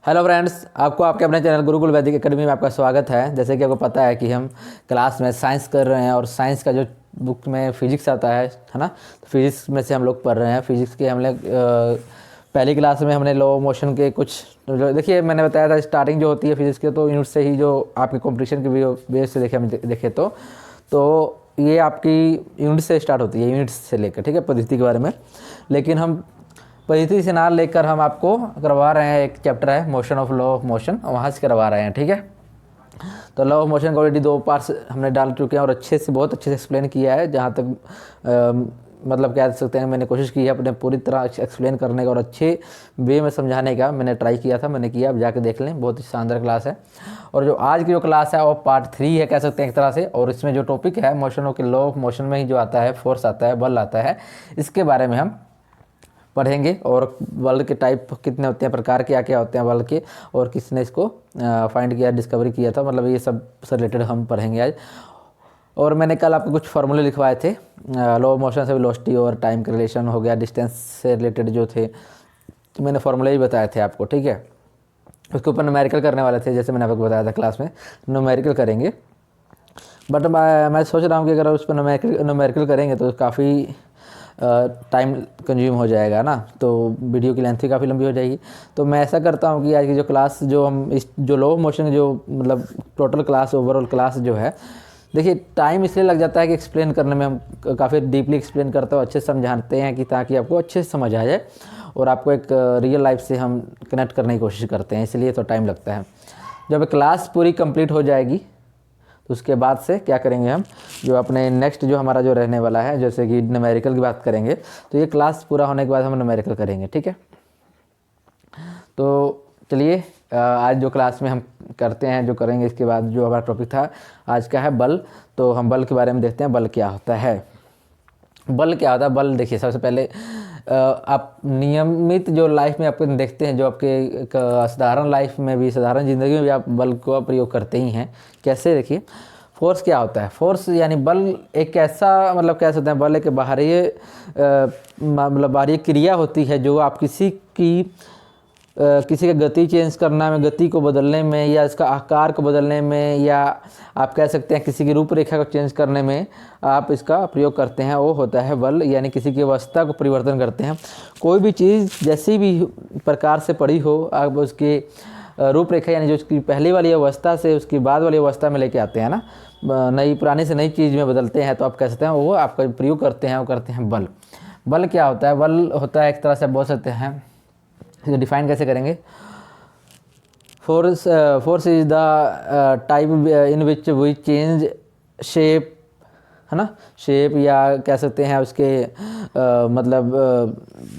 Hello friends, आपको आपके अपने चैनल गुरुकुल वैदिक एकेडमी में आपका स्वागत है। जैसे कि आपको पता है कि हम क्लास में साइंस कर रहे हैं और साइंस का जो बुक में फिजिक्स आता है ना, तो फिजिक्स में से हम लोग पढ़ रहे हैं। फिजिक्स के हमने पहली क्लास में हमने लॉ मोशन के कुछ देखिए, मैंने बताया था स्टार्टिंग जो होती है फिजिक्स के, तो यूनिट से ही जो आपके कॉम्पिटिशन के बेस से देखे तो ये आपकी यूनिट से स्टार्ट होती है, यूनिट से लेकर, ठीक है, पद्धति के बारे में। लेकिन हम पद्धति से ना लेकर हम आपको करवा रहे हैं, एक चैप्टर है motion of law of motion, वहाँ से करवा रहे हैं, ठीक है। तो लॉ ऑफ मोशन का ऑलरेडी 2 पार्ट्स हमने डाल चुके हैं और बहुत अच्छे से एक्सप्लेन किया है। जहाँ तक मतलब कह सकते हैं, मैंने कोशिश की है अपने पूरी तरह एक्सप्लेन करने का और अच्छे वे में समझाने का मैंने ट्राई किया था, मैंने किया। अब जाके देख लें, बहुत ही शानदार क्लास है। और जो आज की जो क्लास है वो पार्ट 3 है, कह सकते हैं एक तरह से। और इसमें जो टॉपिक है motion of law of motion में ही जो आता है, फोर्स आता है, बल आता है, इसके बारे में हम पढ़ेंगे। और बल के टाइप कितने होते हैं, प्रकार क्या क्या होते हैं बल के, और किसने इसको फाइंड किया, डिस्कवरी किया था, मतलब ये सब से रिलेटेड हम पढ़ेंगे आज। और मैंने कल आपको कुछ फार्मूले लिखवाए थे, लॉ ऑफ मोशन से वेलोसिटी और टाइम का रिलेशन हो गया, डिस्टेंस से रिलेटेड जो थे, तो मैंने फार्मूले ही बताए थे आपको, ठीक है। उसके ऊपर न्यूमेरिकल करने वाले थे, जैसे मैंने आपको बताया था क्लास में न्यूमेरिकल करेंगे। बट मैं सोच रहा हूँ कि अगर उस पर न्यूमेरिकल करेंगे तो काफ़ी टाइम कंज्यूम हो जाएगा ना, तो वीडियो की लेंथ भी काफ़ी लंबी हो जाएगी। तो मैं ऐसा करता हूँ कि आज की जो क्लास जो हम इस जो लॉ ऑफ मोशन जो मतलब टोटल क्लास, ओवरऑल क्लास जो है, देखिए टाइम इसलिए लग जाता है कि एक्सप्लेन करने में हम काफ़ी डीपली एक्सप्लेन करते हो, अच्छे से समझाते हैं कि ताकि आपको अच्छे से समझ आ जाए और आपको एक रियल लाइफ से हम कनेक्ट करने की कोशिश करते हैं, इसलिए तो टाइम लगता है। जब क्लास पूरी कंप्लीट हो जाएगी तो उसके बाद से क्या करेंगे हम, जो अपने नेक्स्ट जो हमारा जो रहने वाला है, जैसे कि न्यूमेरिकल की बात करेंगे, तो ये क्लास पूरा होने के बाद हम न्यूमेरिकल करेंगे, ठीक है। तो चलिए आज जो क्लास में हम करते हैं, जो करेंगे इसके बाद, जो हमारा टॉपिक था आज का है बल। तो हम बल के बारे में देखते हैं, बल क्या होता है। बल क्या होता है? बल देखिए, सबसे पहले आप नियमित जो लाइफ में आपको देखते हैं, जो आपके साधारण लाइफ में भी, साधारण ज़िंदगी में भी आप बल का प्रयोग करते ही हैं। कैसे? देखिए, फोर्स क्या होता है? फोर्स यानी बल एक ऐसा, मतलब कह सकते हैं बल एक बाहरी मतलब बाहरी क्रिया होती है जो आप किसी का गति चेंज करना में, गति को बदलने में, या इसका आकार को बदलने में, या आप कह सकते हैं किसी की रूपरेखा को चेंज करने में आप इसका प्रयोग करते हैं, वो होता है बल। यानी किसी की अवस्था को परिवर्तन करते हैं। कोई भी चीज़ जैसी भी प्रकार से पड़ी हो, आप उसकी रूपरेखा यानी जो उसकी पहली वाली अवस्था से उसकी बाद वाली अवस्था में लेके आते हैं ना, नई पुरानी से नई चीज़ में बदलते हैं, तो आप कह सकते हैं वो आपका प्रयोग करते हैं, वो करते हैं बल। बल क्या होता है? बल होता है, एक तरह से बोल सकते हैं, डिफाइन कैसे करेंगे? Force is the type in which we change shape, है ना, शेप, या कह सकते हैं उसके मतलब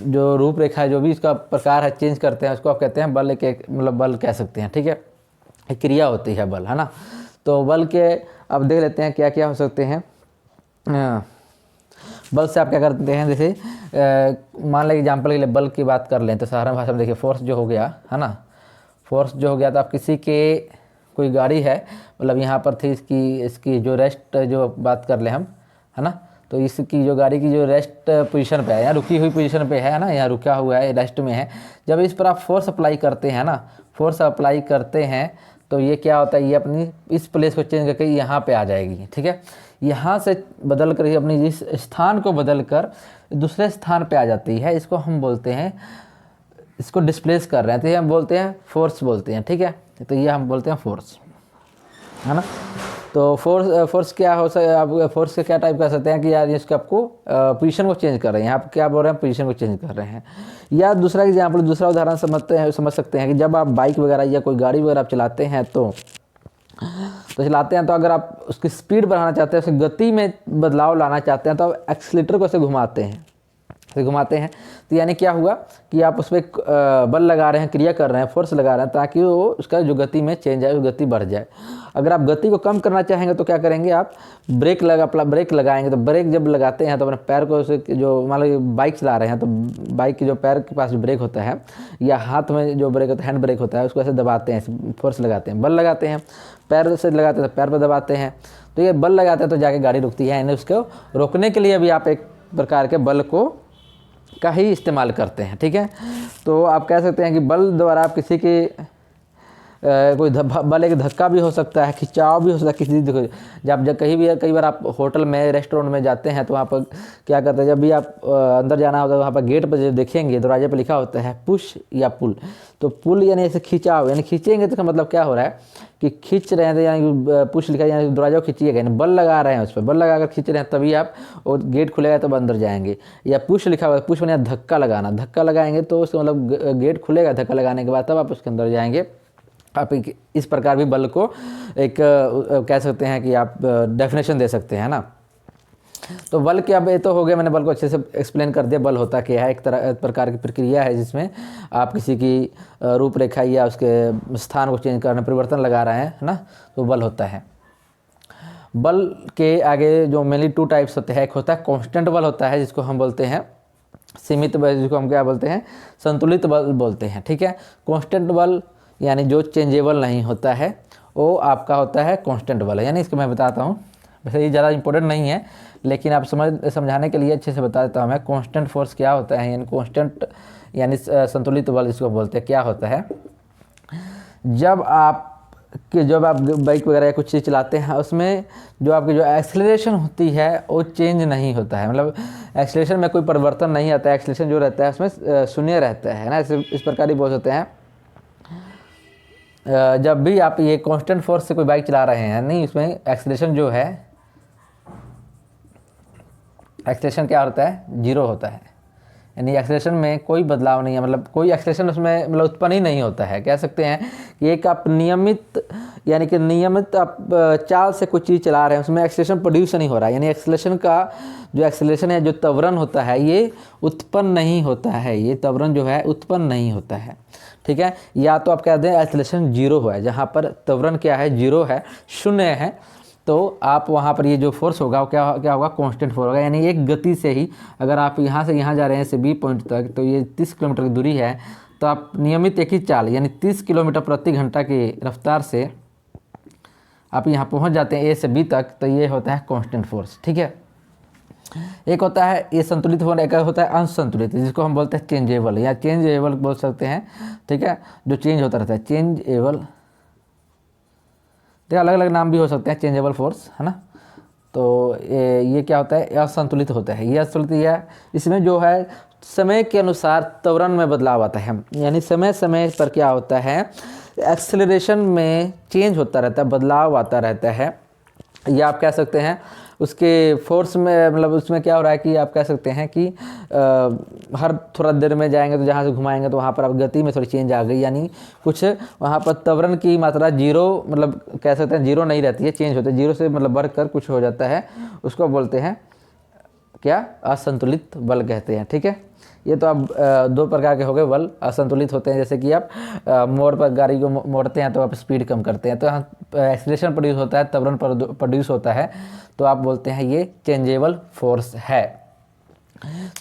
जो रूपरेखा है, जो भी इसका प्रकार है, चेंज करते हैं, उसको आप कहते हैं बल। मतलब बल कह सकते हैं, ठीक है, एक क्रिया होती है बल, है ना। तो बल के अब देख लेते हैं क्या क्या हो सकते हैं। बल से आप क्या करते हैं, जैसे मान लें एग्जाम्पल के लिए बल की बात कर लें, तो साधारण भाषा में देखिए, फोर्स जो हो गया, है ना, फोर्स जो हो गया, तो आप किसी के कोई गाड़ी है, मतलब यहाँ पर थी, इसकी जो रेस्ट जो बात कर लें हम, है ना, तो इसकी जो गाड़ी की जो रेस्ट पोजीशन पे है, यहाँ रुकी हुई पोजीशन पे है ना, यहाँ रुका हुआ है, रेस्ट में है। जब इस पर आप फोर्स अप्लाई करते हैं ना, फोर्स अप्लाई करते हैं, तो ये क्या होता है, ये अपनी इस प्लेस को चेंज करके यहाँ पे आ जाएगी, ठीक है। यहाँ से बदल कर, अपनी जिस स्थान को बदल कर दूसरे स्थान पे आ जाती है, इसको हम बोलते हैं, इसको डिस्प्लेस कर रहे हैं, तो ये हम बोलते हैं फोर्स बोलते हैं, ठीक है। तो ये हम बोलते हैं फोर्स, है ना। तो फोर्स क्या हो सकता, आप फोर्स के क्या टाइप कर सकते हैं कि यार इसको आपको पोजीशन को चेंज कर रहे हैं, आप क्या बोल रहे हैं, पोजीशन को चेंज कर रहे हैं। या दूसरा एग्जाम्पल, दूसरा उदाहरण समझ सकते हैं कि जब आप बाइक वगैरह या कोई गाड़ी वगैरह आप चलाते हैं, तो चलाते हैं, तो अगर आप उसकी स्पीड बढ़ाना चाहते हैं, उसकी गति में बदलाव लाना चाहते हैं, तो आप एक्सीलेटर को ऐसे घुमाते हैं। तो यानी क्या हुआ कि आप उस पर बल लगा रहे हैं, क्रिया कर रहे हैं, फोर्स लगा रहे हैं, ताकि वो उसका जो गति में चेंज आए, गति बढ़ जाए। अगर आप गति को कम करना चाहेंगे तो क्या करेंगे, आप ब्रेक लगाएंगे। तो ब्रेक जब लगाते हैं तो अपने पैर को, जो मान लो बाइक चला रहे हैं, तो बाइक के जो पैर के पास जो ब्रेक होता है, या हाथ में जो ब्रेक होता है, हैंड ब्रेक होता है, उसको ऐसे दबाते हैं, फोर्स लगाते हैं, बल लगाते हैं, पैर से लगाते हैं तो पैर पर दबाते हैं, तो ये बल लगाते हैं तो जाके गाड़ी रुकती है। यानी उसको रोकने के लिए भी आप एक प्रकार के बल का ही इस्तेमाल करते हैं, ठीक है। तो आप कह सकते हैं कि बल द्वारा आप किसी की कोई बल एक धक्का भी हो सकता है, खिंचाव भी हो सकता है किसी देखो। जब कहीं भी कई बार आप होटल में रेस्टोरेंट में जाते हैं तो वहाँ पर क्या करते हैं, जब भी आप अंदर जाना होता है वहाँ पर गेट पर जो देखेंगे दरवाजे पर लिखा होता है पुश या पुल। तो पुल यानी ऐसे खिंचाव, यानी खींचेंगे तो इसका मतलब क्या हो रहा है कि खींच रहे हैं, यानी पुश लिखा है यानी दरवाजा को खींचिएगा, यानी बल लगा रहे हैं उस पर, बल लगाकर खींच रहे हैं तभी आप और गेट खुलेगा तब अंदर जाएंगे। या पुश लिखा हुआ है, पुश यानी धक्का लगाना, धक्का लगाएंगे तो उसका मतलब गेट खुलेगा धक्का लगाने के बाद तब आप उसके अंदर जाएंगे। आप इस प्रकार भी बल को एक कह सकते हैं कि आप डेफिनेशन दे सकते हैं ना। तो बल के अब ये तो हो गया, मैंने बल को अच्छे से एक्सप्लेन कर दिया। बल होता क्या है, एक प्रकार की प्रक्रिया है जिसमें आप किसी की रूपरेखा या उसके स्थान को चेंज करने परिवर्तन लगा रहे हैं, है ना, तो बल होता है। बल के आगे जो मेनली 2 टाइप्स होते हैं, एक होता है कांस्टेंट बल होता है जिसको हम बोलते हैं सीमित बल, जिसको हम क्या बोलते हैं संतुलित बल बोलते हैं, ठीक है। कांस्टेंट बल यानी जो चेंजेबल नहीं होता है वो आपका होता है कांस्टेंट बल, यानी इसको मैं बताता हूँ। वैसे ये ज़्यादा इंपॉर्टेंट नहीं है लेकिन आप समझाने के लिए अच्छे से बता देता हूँ मैं। कांस्टेंट फोर्स क्या होता है, यानी कांस्टेंट यानी संतुलित बल जिसको बोलते हैं, क्या होता है जब आप बाइक वगैरह या कुछ चीज़ चलाते हैं उसमें जो आपकी जो एक्सेलरेशन होती है वो चेंज नहीं होता है, मतलब एक्सेलरेशन में कोई परिवर्तन नहीं आता है, एक्सेलरेशन जो रहता है उसमें शून्य रहता है ना, इस प्रकार ही बोल सकते हैं। जब भी आप ये कांस्टेंट फोर्स से कोई बाइक चला रहे हैं, नहीं उसमें एक्सेलरेशन जो है, एक्सेलरेशन क्या होता है, 0 होता है, यानी एक्सेलरेशन में कोई बदलाव नहीं है, मतलब कोई एक्सेलरेशन उसमें मतलब उत्पन्न ही नहीं होता है। कह सकते हैं कि एक आप नियमित यानी कि नियमित आप चाल से कुछ चीज़ चला रहे हैं उसमें एक्सेलरेशन प्रोड्यूस नहीं हो रहा है, यानी एक्सेलरेशन का जो एक्सेलरेशन है, जो त्वरण होता है ये उत्पन्न नहीं होता है, ये त्वरण जो है उत्पन्न नहीं होता है, ठीक है। या तो आप कह दें एक्सेलरेशन 0 है, जहाँ पर त्वरण क्या है 0 है, शून्य है, तो आप वहाँ पर ये जो फोर्स होगा वो क्या होगा कांस्टेंट फोर्स होगा, यानी एक गति से ही अगर आप यहाँ से यहाँ जा रहे हैं से बी पॉइंट तक, तो ये 30 किलोमीटर की दूरी है, तो आप नियमित एक ही चाल यानी 30 किलोमीटर प्रति घंटा की रफ्तार से आप यहाँ पहुँच जाते हैं ए से बी तक, तो ये होता है कांस्टेंट फोर्स, ठीक है। एक होता है ये संतुलित फोर्स, एक होता है अनसंतुलित जिसको हम बोलते हैं चेंजेबल या चेंजेबल बोल सकते हैं, ठीक है, जो चेंज होता रहता है चेंजेबल। देखिए अलग अलग नाम भी हो सकते हैं चेंजेबल फोर्स, है ना। तो ये क्या होता है, असंतुलित होता है, ये असंतुलित या इसमें जो है समय के अनुसार त्वरण में बदलाव आता है, यानी समय समय पर क्या होता है एक्सेलरेशन में चेंज होता रहता है, बदलाव आता रहता है। या आप कह सकते हैं उसके फोर्स में मतलब उसमें क्या हो रहा है कि आप कह सकते हैं कि हर थोड़ा देर में जाएंगे तो जहाँ से घुमाएंगे तो वहाँ पर अब गति में थोड़ी चेंज आ गई, यानी कुछ वहाँ पर त्वरण की मात्रा 0 मतलब कह सकते हैं 0 नहीं रहती है, चेंज होता है, 0 से मतलब बढ़कर कुछ हो जाता है, उसको बोलते हैं क्या असंतुलित बल कहते हैं, ठीक है। ये तो अब 2 प्रकार के हो गए बल, असंतुलित होते हैं जैसे कि आप मोड़ पर गाड़ी को मोड़ते हैं तो आप स्पीड कम करते हैं तो यहाँ एक्सीलरेशन प्रोड्यूस होता है, त्वरण प्रोड्यूस होता है, तो आप बोलते हैं ये चेंजेबल फोर्स है।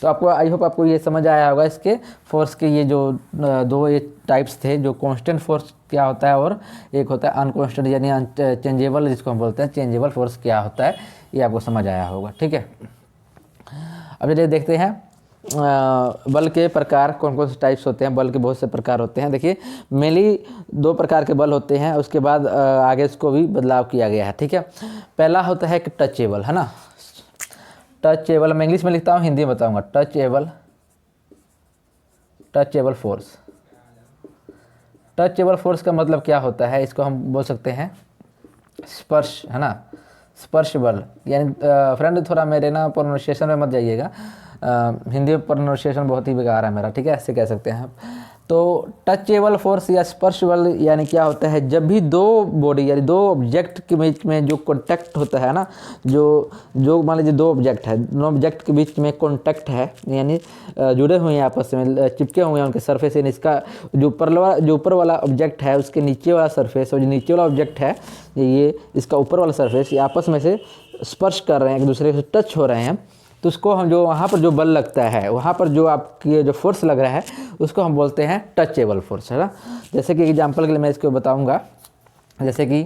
तो आपको आई होप आपको ये समझ आया होगा इसके फोर्स के ये जो 2 ये टाइप्स थे, जो कांस्टेंट फोर्स क्या होता है और एक होता है अनकांस्टेंट यानी चेंजेबल जिसको हम बोलते हैं चेंजेबल फोर्स क्या होता है, ये आपको समझ आया होगा, ठीक है। अब चलिए देखते हैं बल के प्रकार कौन कौन से टाइप्स होते हैं। बल के बहुत से प्रकार होते हैं, देखिए मेनली 2 प्रकार के बल होते हैं, उसके बाद आगे इसको भी बदलाव किया गया है, ठीक है। पहला होता है कि टचेबल, है ना, टचेबल मैं इंग्लिश में लिखता हूँ, हिंदी में बताऊंगा, टचेबल फोर्स। टचेबल फोर्स का मतलब क्या होता है, इसको हम बोल सकते हैं स्पर्श, है ना, स्पर्श बल। यानी फ्रेंड थोड़ा मेरे ना प्रोनाउंसिएशन में मत जाइएगा, हिंदी में प्रोनाउंसिएशन बहुत ही बेकार है मेरा, ठीक है, ऐसे कह सकते हैं आप। तो टचेबल फोर्स या स्पर्श बल यानी क्या होता है, जब भी 2 बॉडी यानी 2 ऑब्जेक्ट के बीच में जो कॉन्टैक्ट होता है ना, जो मान लीजिए 2 ऑब्जेक्ट है, 2 ऑब्जेक्ट के बीच में कॉन्टैक्ट है, यानी जुड़े हुए हैं आपस में, चिपके हुए हैं उनके सरफेस, यानी इसका जो ऊपर वाला ऑब्जेक्ट है उसके नीचे वाला सरफेस और जो नीचे वाला ऑब्जेक्ट है ये इसका ऊपर वाला सरफेस, ये आपस में से स्पर्श कर रहे हैं, एक दूसरे से टच हो रहे हैं, तो उसको हम जो वहाँ पर जो बल लगता है, वहाँ पर जो आपकी जो फोर्स लग रहा है उसको हम बोलते हैं टचेबल फोर्स, है ना। जैसे कि एग्जांपल के लिए मैं इसको बताऊंगा, जैसे कि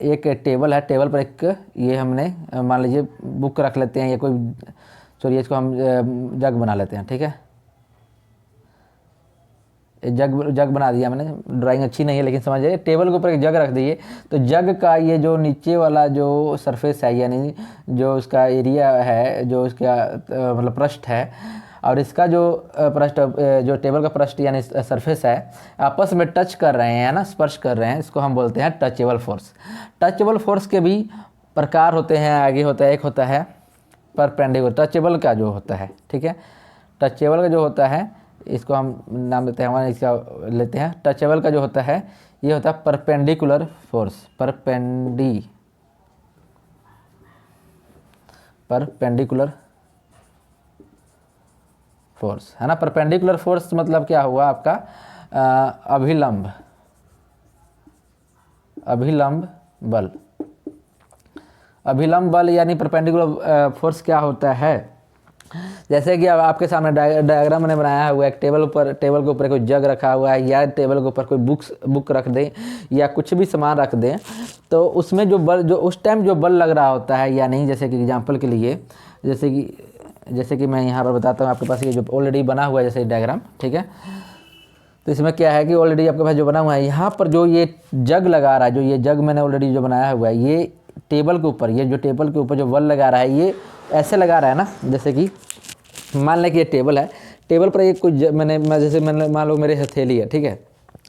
एक टेबल है, टेबल पर एक ये हमने मान लीजिए बुक रख लेते हैं या कोई चलिए इसको हम जग बना लेते हैं, ठीक है, जग जग बना दिया मैंने, ड्राइंग अच्छी नहीं है लेकिन समझिए, टेबल के ऊपर एक जग रख दिए, तो जग का ये जो नीचे वाला जो सरफेस है, यानी जो उसका एरिया है, जो उसका मतलब पृष्ठ है, और इसका जो पृष्ठ, जो टेबल का पृष्ठ यानी सरफेस है, आपस में टच कर रहे हैं ना, स्पर्श कर रहे हैं, इसको हम बोलते हैं टचेबल फोर्स। टचेबल फोर्स के भी प्रकार होते हैं, आगे होता है, एक होता है परपेंडिकुलर, टचेबल का जो होता है, ठीक है, टचेबल का जो होता है, इसको हम नाम देते हैं, हमारे इसका लेते हैं, टचेबल का जो होता है ये होता है परपेंडिकुलर फोर्स, परपेंडिकुलर फोर्स है ना। परपेंडिकुलर फोर्स मतलब क्या हुआ आपका, अभिलंब बल। अभिलंब बल यानी परपेंडिकुलर फोर्स क्या होता है, जैसे कि अब आपके सामने डायग्राम मैंने बनाया हुआ है, एक टेबल के ऊपर कोई जग रखा हुआ है, या टेबल के ऊपर कोई बुक रख दें या कुछ भी सामान रख दें, तो उसमें जो बल, जो उस टाइम जो बल लग रहा होता है या नहीं, जैसे कि एग्जांपल के लिए, जैसे कि मैं यहाँ पर बताता हूँ आपके पास, ये जो ऑलरेडी बना हुआ है जैसे डायग्राम, ठीक है, तो इसमें क्या है कि ऑलरेडी आपके पास जो बना हुआ है, यहाँ पर जो ये जग लगा रहा है, जो ये जग मैंने ऑलरेडी जो बनाया हुआ है, ये टेबल के ऊपर, ये जो टेबल के ऊपर जो बल लगा रहा है, ये ऐसे लगा रहा है ना, जैसे कि मान लें कि ये टेबल है, टेबल पर एक कुछ मैंने मान लो मेरी हथेली है, ठीक है,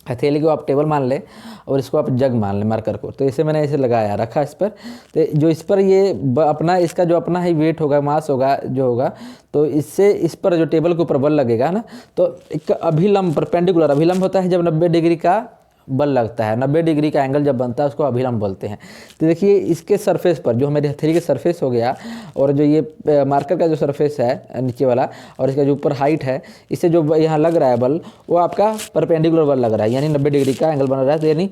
हथेली को आप टेबल मान लें और इसको आप जग मान लें, मार्कर को, तो इसे मैंने ऐसे लगाया रखा इस पर, तो जो इस पर ये अपना, इसका जो अपना ही वेट होगा, मास होगा जो होगा, तो इससे इस पर जो टेबल के ऊपर बल लगेगा ना, तो एक अभिलंब, परपेंडिकुलर अभिलंब होता है जब 90 डिग्री का बल लगता है, 90 डिग्री का एंगल जब बनता है उसको अभिलंब बोलते हैं। तो देखिए इसके सरफेस पर, जो हमारी हथेली के सरफेस हो गया, और जो ये मार्कर का जो सरफेस है नीचे वाला, और इसका जो ऊपर हाइट है, इससे जो यहाँ लग रहा है बल, वो आपका परपेंडिकुलर बल लग रहा है, यानी 90 डिग्री का एंगल बन रहा है, तो यानी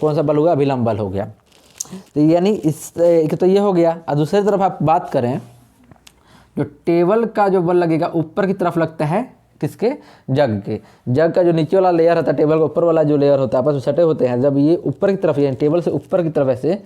कौन सा बल हुआ, अभिलंब बल हो गया। तो यानी इस तो ये हो गया। और दूसरी तरफ आप बात करें, जो टेबल का जो बल लगेगा ऊपर की तरफ लगता है, किसके, जग का जो नीचे वाला लेयर होता है, टेबल के ऊपर वाला जो लेयर होता है, आपस में सटे होते हैं, जब ये ऊपर की तरफ, यानी टेबल से ऊपर की तरफ ऐसे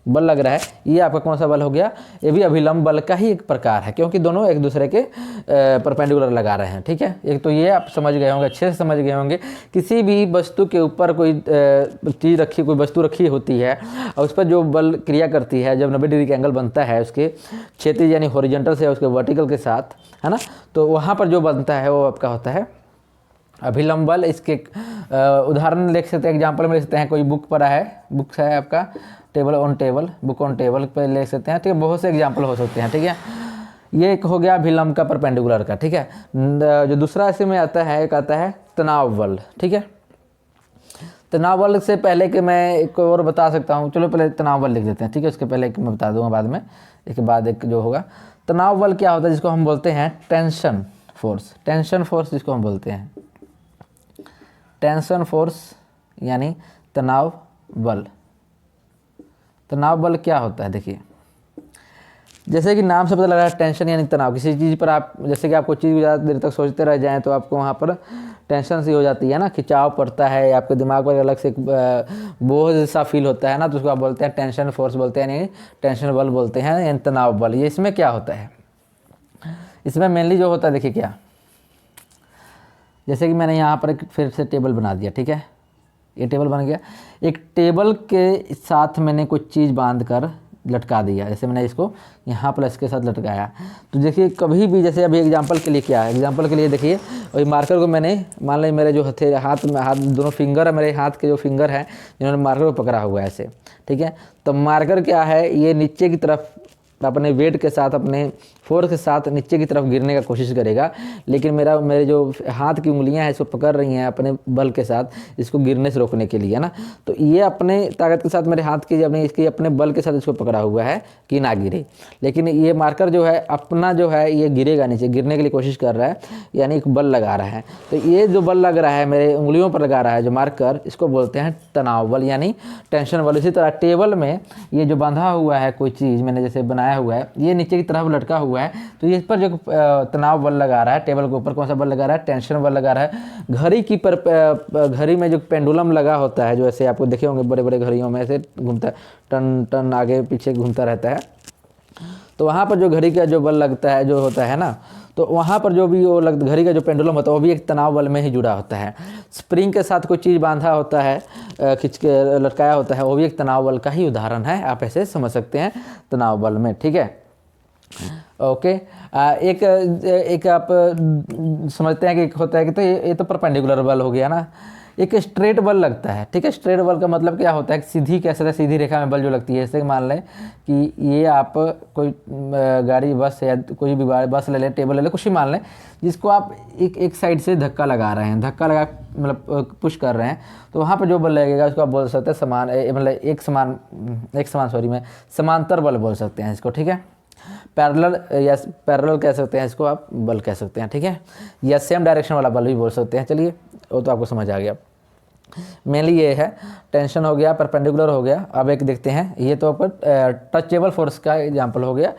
बल लग रहा है, ये आपका कौन सा बल हो गया, ये भी अभिलंब बल का ही एक प्रकार है, क्योंकि दोनों एक दूसरे के परपेंडिकुलर लगा रहे हैं, ठीक है। एक तो ये आप समझ गए होंगे, अच्छे से समझ गए होंगे, किसी भी वस्तु के ऊपर कोई चीज़ रखी, कोई वस्तु रखी होती है, और उस पर जो बल क्रिया करती है, जब 90 डिग्री का एंगल बनता है उसके क्षैतिज यानी हॉरिजॉन्टल से उसके वर्टिकल के साथ, है ना, तो वहाँ पर जो बनता है वो आपका होता है अभिलंब बल। इसके उदाहरण लिख सकते हैं, एग्जाम्पल में लिख सकते हैं, कोई बुक पढ़ा है, बुक है आपका table on table, book on table पर ले सकते हैं, ठीक है, बहुत से एग्जाम्पल हो सकते हैं, ठीक है। ये एक हो गया अभिलंब का, परपेंडिकुलर का, ठीक है। जो दूसरा ऐसे में आता है, एक आता है तनाव बल, ठीक है। तनाव बल से पहले कि मैं एक और बता सकता हूँ, चलो पहले तनाव बल लिख देते हैं, ठीक है, उसके पहले एक मैं बता दूंगा बाद में, इसके बाद एक जो होगा तनाव बल क्या होता है, जिसको हम बोलते हैं टेंशन फोर्स जिसको हम बोलते हैं टेंशन फोर्स, यानी तनाव बल। तनाव बल क्या होता है, देखिए जैसे कि नाम से पता लग रहा है, टेंशन यानी तनाव, किसी चीज़ पर आप, जैसे कि आपको चीज़ ज़्यादा देर तक सोचते रह जाएं तो आपको वहाँ पर टेंशन सी हो जाती है ना, खिंचाव पड़ता है, आपके दिमाग पर अलग से बोझ जैसा फील होता है ना, तो उसको आप बोलते हैं टेंशन फोर्स बोलते हैं, यानी टेंशन बल बोलते हैं, यानी तनाव बल। ये इसमें क्या होता है, इसमें मेनली जो होता है, देखिए क्या, जैसे कि मैंने यहाँ पर एक फिर से टेबल बना दिया, ठीक है, ये टेबल बन गया, एक टेबल के साथ मैंने कुछ चीज़ बांध कर लटका दिया, जैसे मैंने इसको यहाँ प्लस के साथ लटकाया, तो देखिए कभी भी, जैसे अभी एग्जांपल के लिए क्या है, एग्जांपल के लिए देखिए, वही मार्कर को मैंने, मान लीजिए मेरे जो हाथ दोनों फिंगर है, मेरे हाथ के जो फिंगर हैं जिन्होंने मार्कर को पकड़ा हुआ है ऐसे, ठीक है, तो मार्कर क्या है, ये नीचे की तरफ अपने वेट के साथ, अपने फोर्स के साथ नीचे की तरफ गिरने का कोशिश करेगा, लेकिन मेरे जो हाथ की उंगलियां हैं इसको पकड़ रही हैं अपने बल के साथ, इसको गिरने से रोकने के लिए, है ना, तो ये अपने ताकत के साथ मेरे हाथ की अपने बल के साथ इसको पकड़ा हुआ है कि ना गिरे, लेकिन ये मार्कर जो है अपना जो है ये गिरेगा नीचे, गिरने के लिए कोशिश कर रहा है, यानी एक बल लगा रहा है। तो ये जो बल लग रहा है मेरे उंगलियों पर लगा रहा है जो मार्कर, इसको बोलते हैं तनाव बल यानी टेंशन बल। इसी तरह टेबल में ये जो बंधा हुआ है कोई चीज़ मैंने जैसे बनाया हुआ है, ये नीचे की तरफ लटका हुआ है, तो इस पर जो तनाव बल लगा रहा है, टेबल के ऊपर कौन सा बल लगा रहा है, टेंशन बल लगा रहा है। घड़ी में जो पेंडुलम लगा होता है, जो ऐसे आपको देखे होंगे बड़े बड़े घड़ियों में ऐसे घूमता है, टन टन आगे पीछे घूमता रहता है, तो वहाँ पर जो घड़ी का जो बल लगता है जो होता है ना, तो तो वहाँ पर जो भी वो घड़ी का जो पेंडुलम होता है वो भी एक तनाव बल में ही जुड़ा होता है। स्प्रिंग के साथ कोई चीज़ बांधा होता है, खिंच के लटकाया होता है, वो भी एक तनाव बल का ही उदाहरण है। आप ऐसे समझ सकते हैं तनाव बल में, ठीक है। ओके, एक आप समझते हैं कि एक होता है कि तो ये तो परपेंडिकुलर बल हो गया ना। एक स्ट्रेट बल लगता है, ठीक है। स्ट्रेट बल का मतलब क्या होता है कि सीधी, कैसे है, सीधी रेखा में बल जो लगती है। जैसे मान लें कि ये आप कोई गाड़ी, बस या कोई भी बस ले लें, टेबल ले लें, कुछ ही मान लें, जिसको आप एक साइड से धक्का लगा रहे हैं, धक्का लगा मतलब पुश कर रहे हैं, तो वहाँ पर जो बल लगेगा उसको आप बोल सकते हैं समांतर बल बोल सकते हैं इसको, ठीक है। पैरेलल कह सकते हैं इसको, आप बल कह सकते हैं, ठीक है। या सेम डायरेक्शन वाला बल भी बोल सकते हैं। चलिए, वो तो आपको समझ आ गया। मेनली ये है, टेंशन हो गया, परपेंडिकुलर हो गया। अब एक देखते हैं, ये तो आपको टचेबल फोर्स का एग्जांपल हो गया।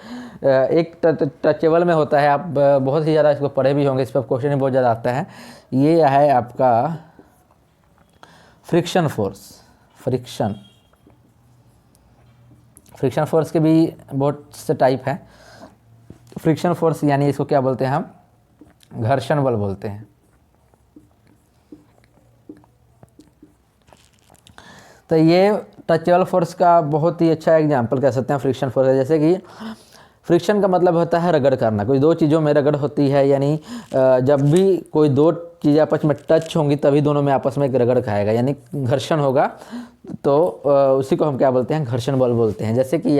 एक टचेबल में होता है, आप बहुत ही ज़्यादा इसको पढ़े भी होंगे, इस पर क्वेश्चन भी बहुत ज़्यादा आता है। ये है आपका फ्रिक्शन फोर्स। फ्रिक्शन फोर्स के भी बहुत से टाइप हैं। फ्रिक्शन फोर्स यानी इसको क्या बोलते हैं हम, घर्षण बल बोलते हैं। तो ये टचेबल फोर्स का बहुत ही अच्छा एग्जांपल कह सकते हैं फ्रिक्शन फोर्स है। जैसे कि फ्रिक्शन का मतलब होता है रगड़ करना, कोई दो चीज़ों में रगड़ होती है, यानी जब भी कोई दो चीज़ें आपस में टच होंगी तभी दोनों में आपस में एक रगड़ खाएगा, यानी घर्षण होगा। तो उसी को हम क्या बोलते हैं, घर्षण बल बोलते हैं। जैसे कि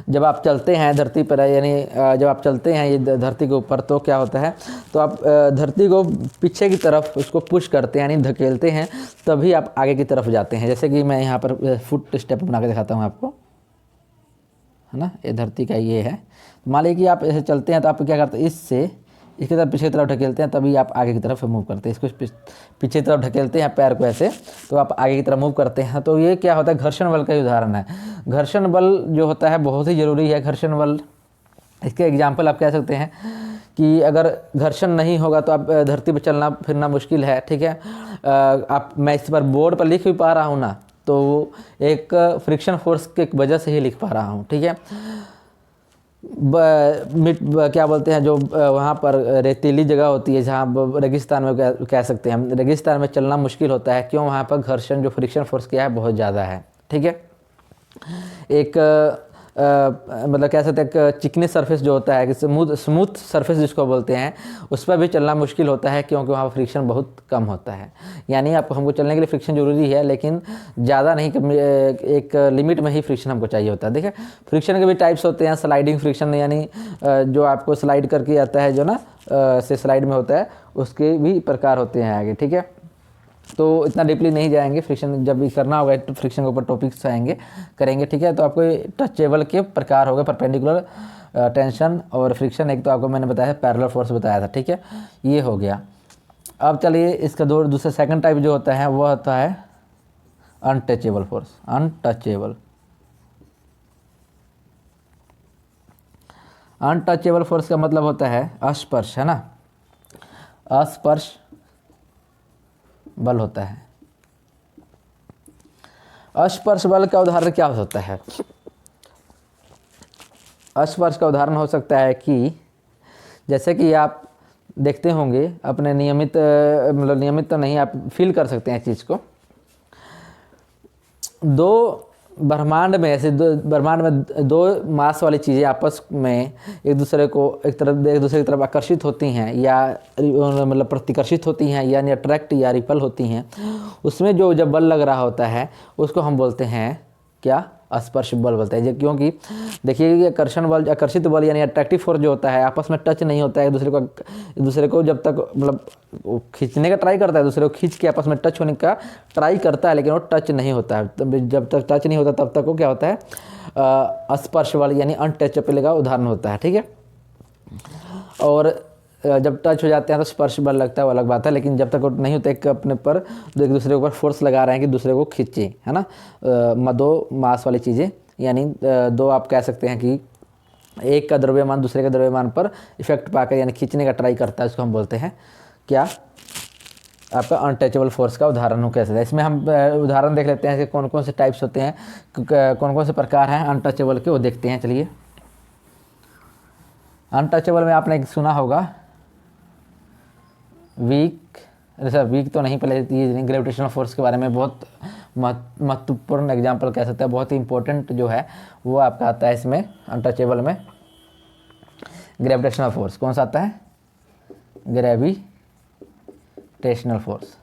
जब आप चलते हैं धरती पर, यानी जब आप चलते हैं ये धरती के ऊपर, तो क्या होता है, तो आप धरती को पीछे की तरफ उसको पुश करते हैं, यानी धकेलते हैं, तभी आप आगे की तरफ जाते हैं। जैसे कि मैं यहाँ पर फुट स्टेप बना के दिखाता हूँ आपको, है ना। ये धरती का ये है। मान लीजिए कि आप ऐसे चलते हैं, तो आप क्या करते हैं, इसकी तरफ पीछे की तरफ ढकेलते हैं, तभी आप आगे की तरफ मूव करते हैं। इसको पीछे की तरफ ढकेलते हैं पैर को ऐसे, तो आप आगे की तरफ मूव करते हैं। तो ये क्या होता है, घर्षण बल का उदाहरण है। घर्षण बल जो होता है बहुत ही ज़रूरी है। घर्षण बल, इसके एग्जाम्पल आप कह सकते हैं कि अगर घर्षण नहीं होगा तो आप धरती पर चलना फिरना मुश्किल है, ठीक है। मैं इस पर बोर्ड पर लिख भी पा रहा हूँ ना, तो एक फ्रिक्शन फोर्स के वजह से ही लिख पा रहा हूँ, ठीक है। क्या बोलते हैं, जो वहाँ पर रेतीली जगह होती है, जहाँ रेगिस्तान में कह सकते हैं हम, रेगिस्तान में चलना मुश्किल होता है। क्यों, वहाँ पर घर्षण जो फ्रिक्शन फोर्स किया है बहुत ज़्यादा है, ठीक है। एक मतलब कह सकते हैं एक चिकनी सरफेस जो होता है, कि स्मूथ सरफेस जिसको बोलते हैं, उस पर भी चलना मुश्किल होता है, क्योंकि वहाँ पर फ्रिक्शन बहुत कम होता है। यानी हमको चलने के लिए फ्रिक्शन ज़रूरी है, लेकिन ज़्यादा नहीं, एक लिमिट में ही फ्रिक्शन हमको चाहिए होता है। देखिए, फ्रिक्शन के भी टाइप्स होते हैं। स्लाइडिंग फ्रिक्शन, यानी जो आपको स्लाइड करके आता है, जो ना से स्लाइड में होता है, उसके भी प्रकार होते हैं आगे, ठीक है। तो इतना डीपली नहीं जाएंगे, फ्रिक्शन जब भी करना होगा तो फ्रिक्शन के ऊपर टॉपिक्स करेंगे, ठीक है। तो आपको टचेबल के प्रकार हो गए, परपेंडिकुलर, टेंशन और फ्रिक्शन। एक तो आपको मैंने बताया, पैरेलल फोर्स बताया था, ठीक है, ये हो गया। अब चलिए इसका दूसरा सेकंड टाइप जो होता है वह होता है अनटचेबल फोर्स। अनटचेबल फोर्स का मतलब होता है अस्पर्श, है ना। अस्पर्श बल होता है। अस्पर्श बल का उदाहरण क्या हो सकता है? अस्पर्श का उदाहरण हो सकता है कि जैसे कि आप देखते होंगे अपने नियमित, मतलब नियमित तो नहीं, आप फील कर सकते हैं इस चीज़ को। ब्रह्मांड में दो मास वाली चीज़ें आपस में एक दूसरे की तरफ आकर्षित होती हैं, या मतलब प्रतिकर्षित होती हैं, यानी अट्रैक्ट या रिपल होती हैं। उसमें जो जब बल लग रहा होता है उसको हम बोलते हैं क्या, स्पर्श बल बोलते हैं। क्योंकि देखिए, आकर्षित बल यानी अट्रैक्टिव फोर्स जो होता है, आपस में टच नहीं होता है एक दूसरे को जब तक मतलब खींचने का ट्राई करता है, दूसरे को खींच के आपस में टच होने का ट्राई करता है, लेकिन वो टच नहीं होता है। तब जब तक टच नहीं होता तब तक वो क्या होता है, स्पर्श बल यानी अनटचेबल का उदाहरण होता है, ठीक है। और जब टच हो जाते हैं तो स्पर्श बल लगता है, वो अलग बात है। लेकिन जब तक वो नहीं होता, एक अपने पर एक दूसरे के ऊपर फोर्स लगा रहे हैं कि दूसरे को खींचे, है ना। दो मास वाली चीज़ें, यानी दो आप कह सकते हैं कि एक का द्रव्यमान दूसरे के द्रव्यमान पर इफेक्ट पाकर यानी खींचने का ट्राई करता है, उसको हम बोलते हैं क्या, आपका अनटचेबल फोर्स का उदाहरण हो कैसे है। इसमें हम उदाहरण देख लेते हैं कि कौन कौन से टाइप्स होते हैं, कौन कौन से प्रकार हैं अनटचेबल के, वो देखते हैं। चलिए, अनटचेबल में आपने सुना होगा वीक, सर वीक तो नहीं, पहले ये ग्रेविटेशनल फोर्स के बारे में बहुत महत्वपूर्ण एग्जाम्पल कह सकते हैं, बहुत ही इंपॉर्टेंट जो है वो आपका आता है इसमें अनटचेबल में। ग्रेविटेशनल फोर्स कौन सा आता है? Gravitational force.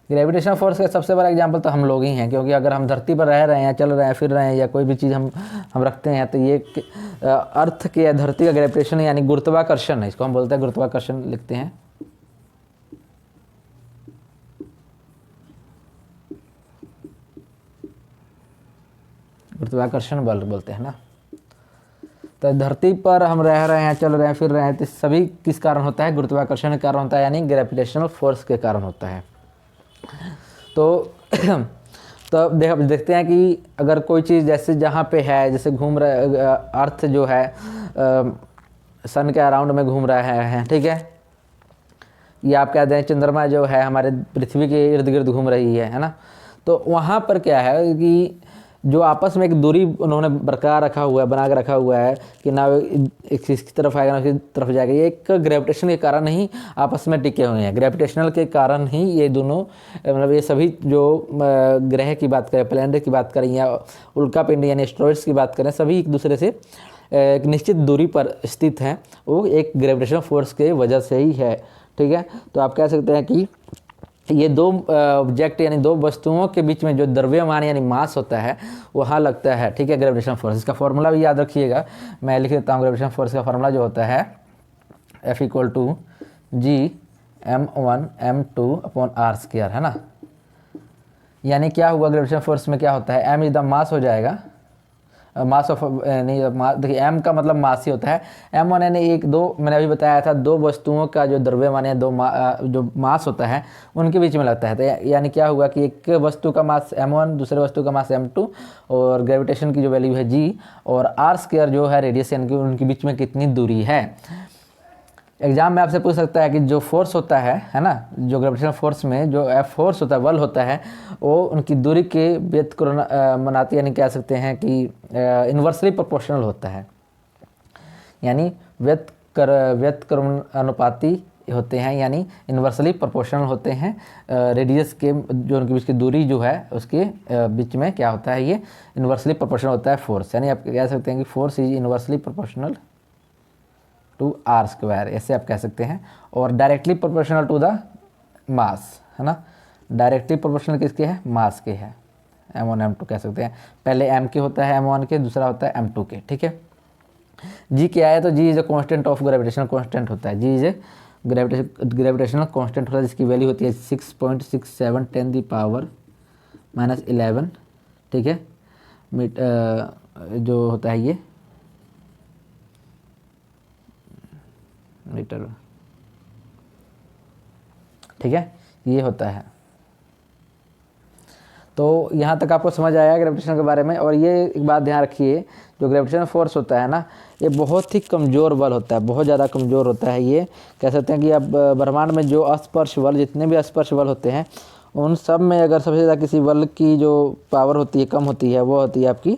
ग्रेविटेशनल फोर्स का सबसे बड़ा एग्जांपल तो हम लोग ही हैं, क्योंकि अगर हम धरती पर रह रहे हैं, चल रहे हैं, फिर रहे हैं, या कोई भी चीज़ हम रखते हैं, तो ये अर्थ के या धरती का ग्रेविटेशन यानी गुरुत्वाकर्षण है, इसको हम बोलते हैं गुरुत्वाकर्षण, लिखते हैं। गुरुत्वाकर्षण बल बोलते हैं ना। तो धरती पर हम रह रहे हैं, चल रहे हैं, फिर रहे हैं, तो सभी किस कारण होता है? गुरुत्वाकर्षण के कारण होता है, यानी ग्रेविटेशनल फोर्स के कारण होता है। तो देखते हैं कि अगर कोई चीज़ जैसे जहाँ पे है, जैसे घूम रहा अर्थ जो है सन के अराउंड में घूम रहा है, ठीक है, ये आप कहते हैं चंद्रमा जो है हमारे पृथ्वी के इर्द गिर्द घूम रही है ना। तो वहाँ पर क्या है कि जो आपस में एक दूरी उन्होंने बरकरार रखा हुआ है, बना के रखा हुआ है कि ना एक इसकी तरफ आएगा ना उसकी तरफ जाएगा, ये एक ग्रेविटेशन के कारण ही आपस में टिके हुए हैं। ग्रेविटेशनल के कारण ही ये दोनों, मतलब ये सभी जो ग्रह की बात करें, प्लैनेट की बात करें, या उल्का पिंड यानी एस्ट्रॉइड्स की बात करें, सभी एक दूसरे से एक निश्चित दूरी पर स्थित हैं, वो एक ग्रेविटेशनल फोर्स के वजह से ही है, ठीक है। तो आप कह सकते हैं कि ये दो ऑब्जेक्ट यानी दो वस्तुओं के बीच में जो द्रव्यमान यानी मास होता है वहाँ लगता है, ठीक है, ग्रेविटेशनल फोर्स। इसका फॉर्मूला भी याद रखिएगा, मैं लिख देता हूँ। ग्रेविटेशनल फोर्स का फॉर्मूला जो होता है F=G(m1m2/r²), है ना। यानी क्या हुआ, ग्रेविटेशनल फोर्स में क्या होता है, m इज द मास हो जाएगा, मास ऑफ नहीं, देखिए m का मतलब मास ही होता है। m1 यानी एक दो, मैंने अभी बताया था, दो वस्तुओं का जो द्रव्यमान है, जो मास होता है उनके बीच में लगता है। तो यानी क्या हुआ कि एक वस्तु का मास m1, दूसरे वस्तु का मास m2, और ग्रेविटेशन की जो वैल्यू है g, और r² जो है रेडियस, यानी कि उनके बीच में कितनी दूरी है। एग्जाम में आपसे पूछ सकता है कि जो फोर्स होता है ना, जो ग्रेविटेशनल फोर्स में जो F फोर्स होता है, बल होता है, वो उनकी दूरी के व्युत्क्रमानुपाती, यानी कह सकते हैं कि इन्वर्सली प्रोपोर्शनल होता है, यानी व्युत्क्रमानुपाती होते हैं, यानी इन्वर्सली प्रोपोर्शनल होते हैं। रेडियस के जो उनके बीच की दूरी जो है उसके बीच में क्या होता है, ये इन्वर्सली प्रोपोर्शनल होता है फोर्स। यानी आप कह सकते हैं कि force is inversely proportional to r², ऐसे आप कह सकते हैं। और directly proportional to the mass, है ना। डायरेक्टली प्रोपोर्शनल किसके है, मास के है, m1 m2 कह सकते हैं। पहले m के होता है m1 के, दूसरा होता है m2 के, ठीक है। g क्या है, तो g is a constant of gravitational constant होता है, g is a gravitational constant होता है, जिसकी वैल्यू होती है 6.67 10⁻11, ठीक है, जो होता है ये मीटर, ठीक है, ये होता है। तो यहाँ तक आपको समझ आया ग्रेविटेशन के बारे में। और ये एक बात ध्यान रखिए, जो ग्रेविटेशनल फोर्स होता है ना, ये बहुत ही कमज़ोर बल होता है, बहुत ज़्यादा कमज़ोर होता है। ये कह सकते हैं कि अब ब्रह्मांड में जो अस्पर्श बल, जितने भी अस्पर्श बल होते हैं, उन सब में अगर सबसे ज़्यादा किसी बल की जो पावर होती है, कम होती है, वो होती है आपकी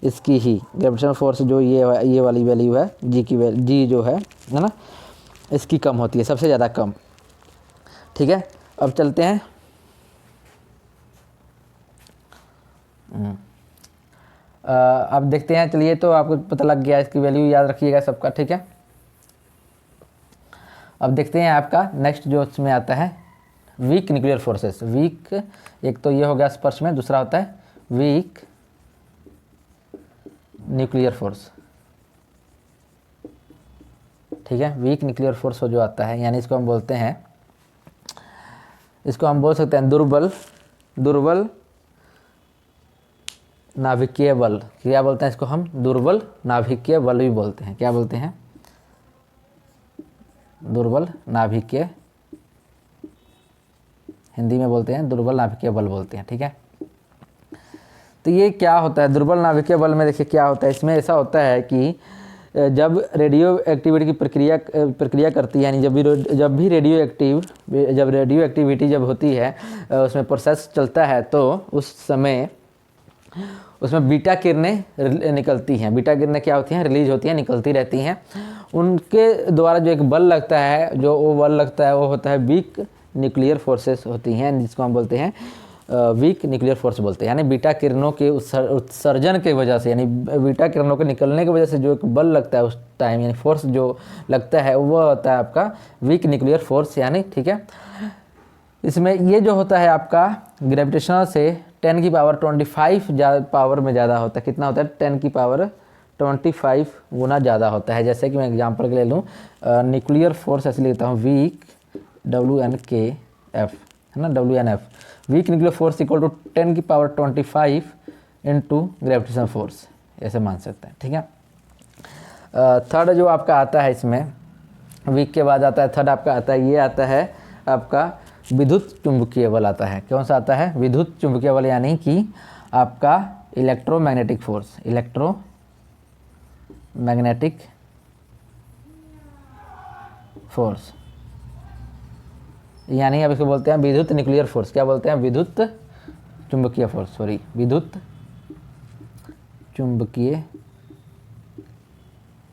इसकी ही ग्रेविटेशनल फोर्स, जो ये वाली वैल्यू है जी की, जी जो है ना, इसकी कम होती है, सबसे ज़्यादा कम, ठीक है। अब चलते हैं, अब देखते हैं, चलिए, तो आपको पता लग गया, इसकी वैल्यू याद रखिएगा सबका, ठीक है। अब देखते हैं आपका नेक्स्ट जो इसमें आता है वीक न्यूक्लियर फोर्सेस। वीक, एक तो ये हो गया स्पर्श में, दूसरा होता है वीक न्यूक्लियर फोर्स, ठीक है। वीक न्यूक्लियर फोर्स जो आता है, यानी इसको हम बोलते हैं, इसको हम बोल सकते हैं दुर्बल नाभिकीय बल। क्या बोलते हैं इसको हम, दुर्बल नाभिकीय बल भी बोलते हैं। क्या बोलते हैं, दुर्बल नाभिकीय, हिंदी में बोलते हैं दुर्बल नाभिकीय बल बोलते हैं, ठीक है। तो ये क्या होता है दुर्बल नाभिकीय बल में, देखिए क्या होता है इसमें। ऐसा होता है कि जब रेडियो एक्टिविटी की प्रक्रिया करती है, यानी जब रेडियो एक्टिविटी जब होती है, उसमें प्रोसेस चलता है, तो उस समय उसमें बीटा किरणें निकलती हैं। बीटा किरणें क्या होती हैं, रिलीज होती हैं, निकलती रहती हैं। उनके द्वारा जो एक बल लगता है, जो वो बल लगता है वो होता है वीक न्यूक्लियर फोर्सेस होती हैं, जिसको हम बोलते हैं वीक न्यूक्लियर फोर्स बोलते हैं। यानी बीटा किरणों के उत्सर्जन की वजह से, यानी बीटा किरणों के निकलने की वजह से जो एक बल लगता है उस टाइम, यानी फोर्स जो लगता है वो होता है आपका वीक न्यूक्लियर फोर्स यानी, ठीक है। इसमें ये जो होता है आपका ग्रेविटेशनल से 10 की पावर 25 पावर में ज़्यादा होता है। कितना होता है, 10 की पावर 25 गुना ज़्यादा होता है। जैसे कि मैं एग्जांपल के ले लूँ, न्यूक्लियर फोर्स ऐसे लिखता हूँ वीक WNKF, है ना, WNF, weak nuclear force equal to 10 की पावर 25 इंटू ग्रेविटेशनल फोर्स, ऐसे मान सकते हैं, ठीक है। थर्ड जो आपका आता है इसमें, वीक के बाद आता है थर्ड आपका आता है, ये आता है आपका विद्युत चुंबकीय बल आता है। कौन सा आता है, विद्युत चुंबकीय बल, यानी कि आपका इलेक्ट्रोमैग्नेटिक फोर्स, इलेक्ट्रोमैग्नेटिक फोर्स, यानी अब इसको बोलते हैं विद्युत न्यूक्लियर फोर्स। क्या बोलते हैं, विद्युत चुंबकीय फोर्स, सॉरी विद्युत चुंबकीय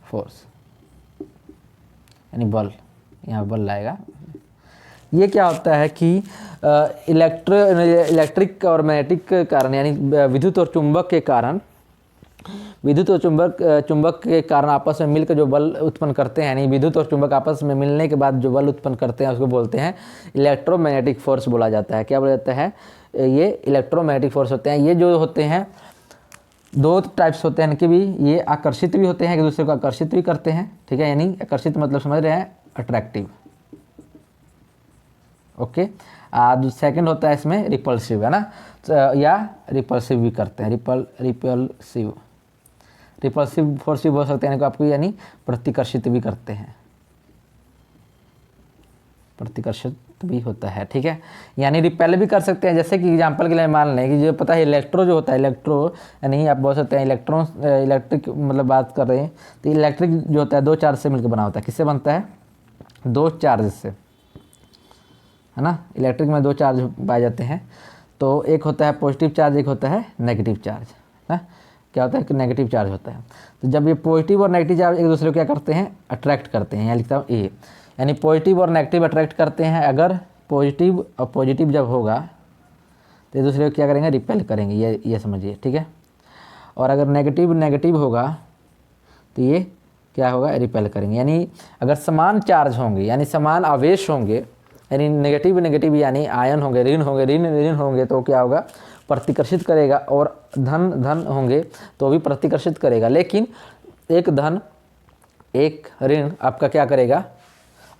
फोर्स, यानी बल, यहाँ बल लाएगा। ये क्या होता है कि इलेक्ट्रिक और मैग्नेटिक के कारण, यानी विद्युत और चुंबक के कारण, विद्युत और चुंबक के कारण आपस में मिलकर जो बल उत्पन्न करते हैं, यानी विद्युत और चुंबक आपस में मिलने के बाद जो बल उत्पन्न करते हैं उसको बोलते हैं इलेक्ट्रोमैग्नेटिक फोर्स बोला जाता है। क्या बोला जाता है, ये इलेक्ट्रोमैग्नेटिक फोर्स होते हैं। ये जो होते हैं दो टाइप्स होते हैं कि भी, ये आकर्षित भी होते हैं, एक दूसरे को आकर्षित भी करते हैं, ठीक है। यानी आकर्षित मतलब समझ रहे हैं, अट्रैक्टिव, ओके। सेकंड होता है इसमें रिपल्सिव, है ना, या रिपल्सिव भी करते हैं, रिपल्सिव फोर्स भी बोल सकते हैं आपको, यानी प्रतिकर्षित भी करते हैं, प्रतिकर्षित भी होता है, ठीक है। यानी रिपेल भी कर सकते हैं। जैसे कि एग्जांपल के लिए मान लें कि जो पता है इलेक्ट्रो जो होता है, इलेक्ट्रो यानी आप बोल सकते हैं इलेक्ट्रॉन, इलेक्ट्रिक मतलब बात कर रहे हैं तो इलेक्ट्रिक जो होता है दो चार्ज से मिलकर बना होता है। किससे बनता है, दो चार्ज से, है ना। इलेक्ट्रिक में दो चार्ज पाए जाते हैं, तो एक होता है पॉजिटिव चार्ज, एक होता है नेगेटिव चार्ज, है। क्या होता है कि नेगेटिव चार्ज होता है। तो जब ये पॉजिटिव और नेगेटिव चार्ज एक दूसरे को क्या करते हैं, अट्रैक्ट करते हैं। यहाँ लिखता हूँ ए, यानी पॉजिटिव और नेगेटिव अट्रैक्ट करते हैं। अगर पॉजिटिव और पॉजिटिव जब होगा तो एक दूसरे को क्या करेंगे, रिपेल करेंगे, ये समझिए, ठीक है। और अगर नेगेटिव नेगेटिव होगा तो ये क्या होगा, रिपेल करेंगे। यानी अगर समान चार्ज होंगे, यानी समान आवेश होंगे, यानी नेगेटिव नेगेटिव यानी आयन होंगे, ऋण होंगे, ऋण होंगे, तो क्या होगा, प्रतिकर्षित करेगा। और धन धन होंगे तो भी प्रतिकर्षित करेगा। लेकिन एक धन एक ऋण आपका क्या करेगा,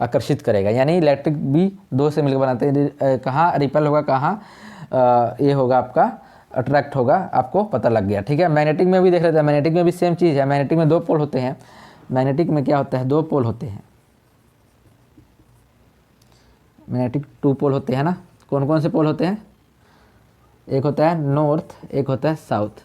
आकर्षित करेगा। यानी इलेक्ट्रिक भी दो से मिलकर बनाते हैं। कहाँ रिपेल होगा, कहाँ ये होगा आपका अट्रैक्ट होगा, आपको पता लग गया, ठीक है। मैग्नेटिक में भी देख रहे थे, मैग्नेटिक में भी सेम चीज़ है। मैग्नेटिक में दो पोल होते हैं। मैग्नेटिक में क्या होता है, दो पोल होते हैं। मैग्नेटिक टू पोल होते हैं ना। कौन कौन से पोल होते हैं, एक होता है नॉर्थ, एक होता है साउथ।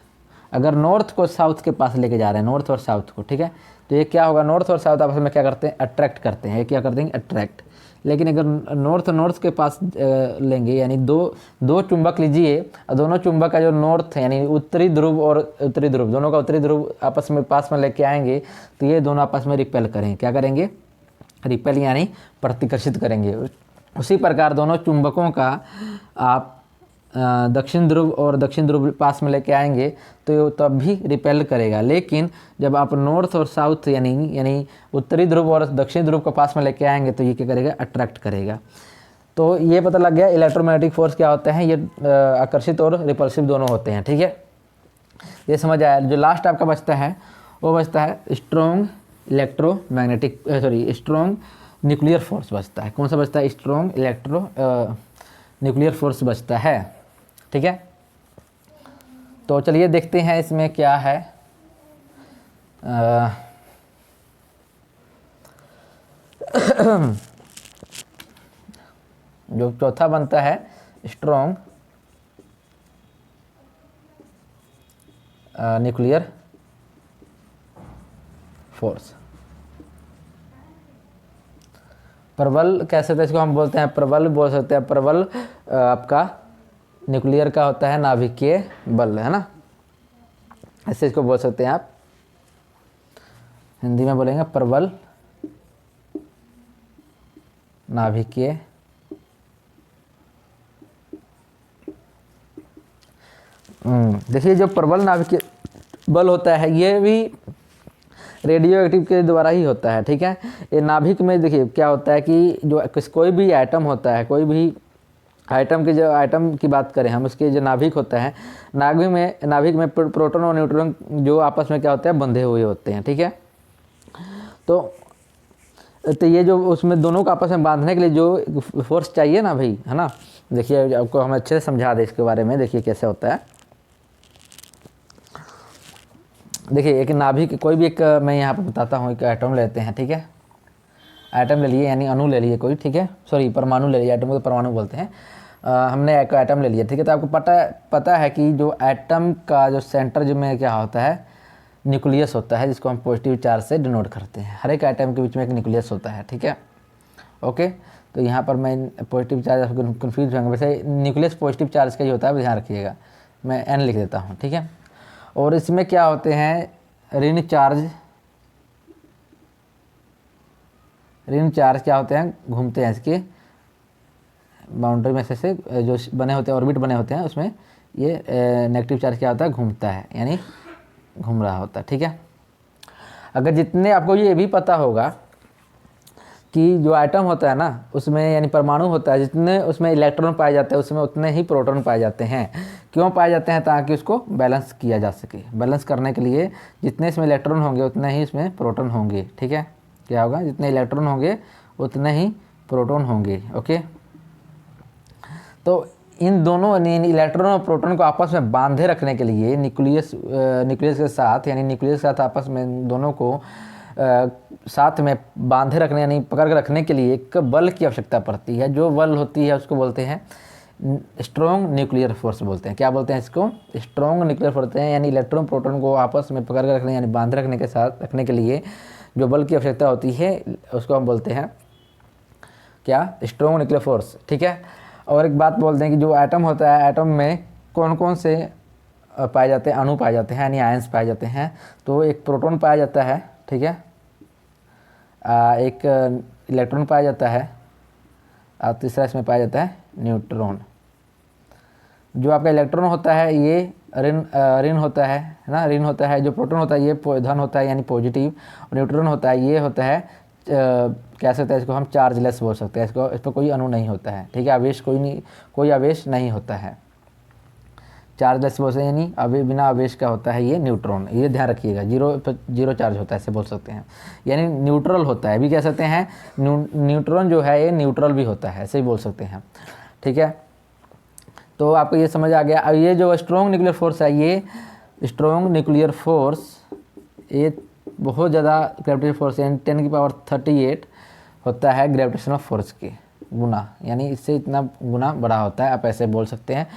अगर नॉर्थ को साउथ के पास लेके जा रहे हैं, नॉर्थ और साउथ को, ठीक है, तो ये क्या होगा, नॉर्थ और साउथ आपस में क्या करते हैं, अट्रैक्ट करते हैं। ये क्या कर देंगे, अट्रैक्ट। लेकिन अगर नॉर्थ के पास लेंगे, यानी दो चुंबक लीजिए और दोनों चुंबक का जो नॉर्थ यानी उत्तरी ध्रुव और उत्तरी ध्रुव, दोनों का उत्तरी ध्रुव आपस में पास में लेके आएंगे तो ये दोनों आपस में रिपेल करेंगे। क्या करेंगे, रिपेल यानी प्रतिकर्षित करेंगे। उसी प्रकार दोनों चुंबकों का आप दक्षिण ध्रुव और दक्षिण ध्रुव पास में लेके आएंगे तो तब भी रिपेल करेगा। लेकिन जब आप नॉर्थ और साउथ यानी उत्तरी ध्रुव और दक्षिण ध्रुव को पास में लेके आएंगे तो ये क्या करेगा, अट्रैक्ट करेगा। तो ये पता लग गया इलेक्ट्रोमैग्नेटिक फोर्स क्या होते हैं। ये आकर्षित और रिपल्सिव दोनों होते हैं, ठीक है, ये समझ आया। जो लास्ट आपका बचता है वो बचता है स्ट्रॉन्ग स्ट्रॉन्ग न्यूक्लियर फोर्स बचता है। कौन सा बचता है, स्ट्रॉन्ग न्यूक्लियर फोर्स बचता है, ठीक है। तो चलिए देखते हैं इसमें क्या है। जो चौथा बनता है स्ट्रॉन्ग न्यूक्लियर फोर्स। प्रबल कैसे थे इसको हम बोलते हैं, प्रबल बोल सकते हैं। प्रबल आपका न्यूक्लियर का होता है नाभिकीय बल, है ना। ऐसे इसको बोल सकते हैं आप, हिंदी में बोलेंगे प्रबल नाभिकीय देखिए जो प्रबल नाभिकीय बल होता है ये भी रेडियो एक्टिव के द्वारा ही होता है, ठीक है। ये नाभिक में देखिए क्या होता है कि जो कोई भी आइटम होता है, कोई भी आइटम जो आइटम की बात करें हम, उसके जो नाभिक होता है, नाभिक में प्रोटॉन और न्यूट्रॉन जो आपस में क्या होता है, बंधे हुए होते हैं, ठीक है। तो ये जो उसमें दोनों को आपस में बांधने के लिए जो फोर्स चाहिए ना भाई, है ना। देखिए आपको हम अच्छे से समझा दें इसके बारे में, देखिए कैसे होता है। देखिए एक नाभिक कोई भी एक, मैं यहाँ पर बताता हूँ, एक एटम लेते हैं, ठीक है। एटम ले लिए यानी अणु ले लिए कोई, ठीक है, सॉरी परमाणु ले लिए, एटम को परमाणु बोलते हैं। हमने एक एटम ले लिया, ठीक है। तो आपको पता है कि जो एटम का जो सेंटर जो में क्या होता है, न्यूक्लियस होता है, जिसको हम पॉजिटिव चार्ज से डिनोट करते हैं। हर एक एटम के बीच में एक न्यूक्लियस होता है, ठीक है, ओके। तो यहाँ पर मैं पॉजिटिव चार्ज कन्फ्यूज होंगे, वैसे न्यूक्लियस पॉजिटिव चार्ज का ही होता है, ध्यान रखिएगा। मैं एन लिख देता हूँ, ठीक है। और इसमें क्या होते हैं, ऋण चार्ज क्या होते हैं, घूमते हैं इसके बाउंड्री में से जो बने होते हैं, ऑर्बिट बने होते हैं, उसमें ये नेगेटिव चार्ज क्या होता है, घूमता है, यानी घूम रहा होता है, ठीक है। अगर जितने आपको ये भी पता होगा कि जो एटम होता है ना, उसमें यानी परमाणु होता है, जितने उसमें इलेक्ट्रॉन पाए जाते हैं उसमें उतने ही प्रोटॉन पाए जाते हैं। क्यों पाए जाते हैं, ताकि उसको बैलेंस किया जा सके। बैलेंस करने के लिए जितने इसमें इलेक्ट्रॉन होंगे उतने ही इसमें प्रोटॉन होंगे, ठीक है। क्या होगा, जितने इलेक्ट्रॉन होंगे उतने ही प्रोटॉन होंगे, ओके। तो इन दोनों इलेक्ट्रॉन और प्रोटॉन को आपस में बांधे रखने के लिए न्यूक्लियस के साथ, यानी न्यूक्लियस के साथ आपस में दोनों को साथ में बांधे रखने यानी पकड़ कर रखने के लिए एक बल की आवश्यकता पड़ती है। जो बल होती है उसको बोलते हैं स्ट्रॉन्ग न्यूक्लियर फोर्स बोलते हैं। क्या बोलते हैं इसको, स्ट्रॉन्ग न्यूक्लियर फोर्स बोलते हैं। यानी इलेक्ट्रॉन प्रोटॉन को आपस में पकड़ कर रखने यानी बांधे रखने के साथ रखने के लिए जो बल की आवश्यकता होती है उसको हम बोलते हैं क्या, स्ट्रॉन्ग न्यूक्लियर फोर्स, ठीक है। और एक बात बोलते हैं कि जो एटम होता है, एटम में कौन कौन से पाए जाते हैं, अणु पाए जाते हैं, यानी आयंस पाए जाते हैं। तो एक प्रोटॉन पाया जाता है, ठीक है, एक इलेक्ट्रॉन पाया जाता है, और तीसरा इसमें पाया जाता है न्यूट्रॉन। जो आपका इलेक्ट्रॉन होता है ये ऋण होता है ना, ऋण होता है। जो प्रोटॉन होता है ये धन होता है यानी पॉजिटिव, और न्यूट्रॉन होता है ये होता है कह सकते हैं इसको हम चार्जलेस बोल सकते हैं। इस पर कोई अणु नहीं होता है, ठीक है, आवेश कोई आवेश नहीं होता है, चार्जलेस बोलते हैं, यानी बिना आवेश का होता है ये न्यूट्रॉन। ये ध्यान रखिएगा, जीरो चार्ज होता है ऐसे बोल सकते हैं, यानी न्यूट्रल होता है भी कह सकते हैं। न्यूट्रॉन जो है ये न्यूट्रल भी होता है, ऐसे ही बोल सकते हैं, ठीक है। तो आपको ये समझ आ गया। अब ये जो स्ट्रॉन्ग न्यूक्लियर फोर्स है, ये स्ट्रॉन्ग न्यूक्लियर फोर्स ये बहुत ज़्यादा ग्रेविटेशनल फोर्स यानी 10⁻38 होता है ग्रेविटेशनल फोर्स के गुना, यानी इससे इतना गुना बड़ा होता है, आप ऐसे बोल सकते हैं।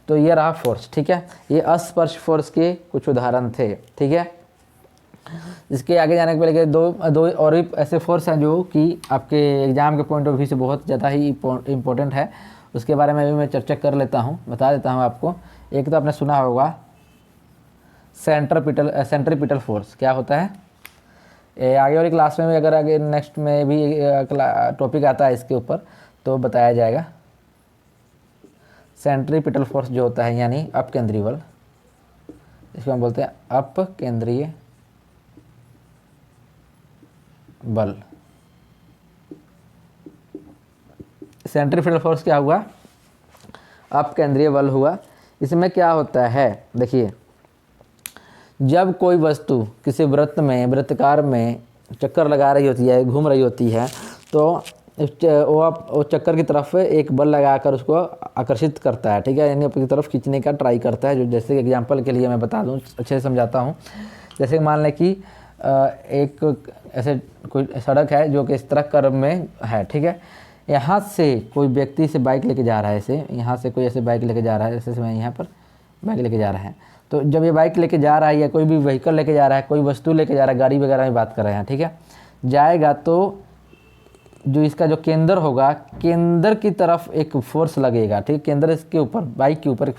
तो ये रहा फोर्स, ठीक है। ये अस्पर्श फोर्स के कुछ उदाहरण थे, ठीक है। इसके आगे जाने के पहले दो और भी ऐसे फोर्स हैं जो कि आपके एग्जाम के पॉइंट ऑफ व्यू से बहुत ज़्यादा ही इम्पोर्टेंट है, उसके बारे में भी मैं चर्चा कर लेता हूँ, बता देता हूँ आपको। एक तो आपने सुना होगा सेंट्रीपिटल फोर्स, क्या होता है, आगे वाली क्लास में भी, अगर आगे नेक्स्ट में भी टॉपिक आता है इसके ऊपर तो बताया जाएगा। सेंट्रीपिटल फोर्स जो होता है यानी अपकेंद्रीय बल, इसको हम बोलते हैं अपकेंद्रीय बल। सेंट्रीपिटल फोर्स क्या हुआ, अपकेंद्रीय बल हुआ। इसमें क्या होता है, देखिए जब कोई वस्तु किसी वृत्ताकार में चक्कर लगा रही होती है, घूम रही होती है, तो वो चक्कर की तरफ एक बल लगाकर उसको आकर्षित करता है, ठीक है, यानी अपनी तरफ खींचने का ट्राई करता है। जो जैसे एग्जांपल के लिए मैं बता दूं, अच्छे से समझाता हूं। जैसे मान लें कि एक ऐसे कोई सड़क है जो कि इस तरह कर्व में है, ठीक है। यहाँ से कोई व्यक्ति से बाइक लेके जा रहा है, ऐसे यहाँ से कोई ऐसे बाइक लेके जा रहा है, जैसे मैं यहाँ पर बाइक लेके जा रहा है। तो जब ये बाइक लेके जा रहा है या कोई भी व्हीकल लेके जा रहा है, कोई वस्तु लेके जा रहा है, गाड़ी वगैरह में बात कर रहे हैं, ठीक है, जाएगा तो जो इसका जो केंद्र होगा, केंद्र की तरफ एक फोर्स लगेगा, ठीक है। केंद्र इसके ऊपर, बाइक के ऊपर एक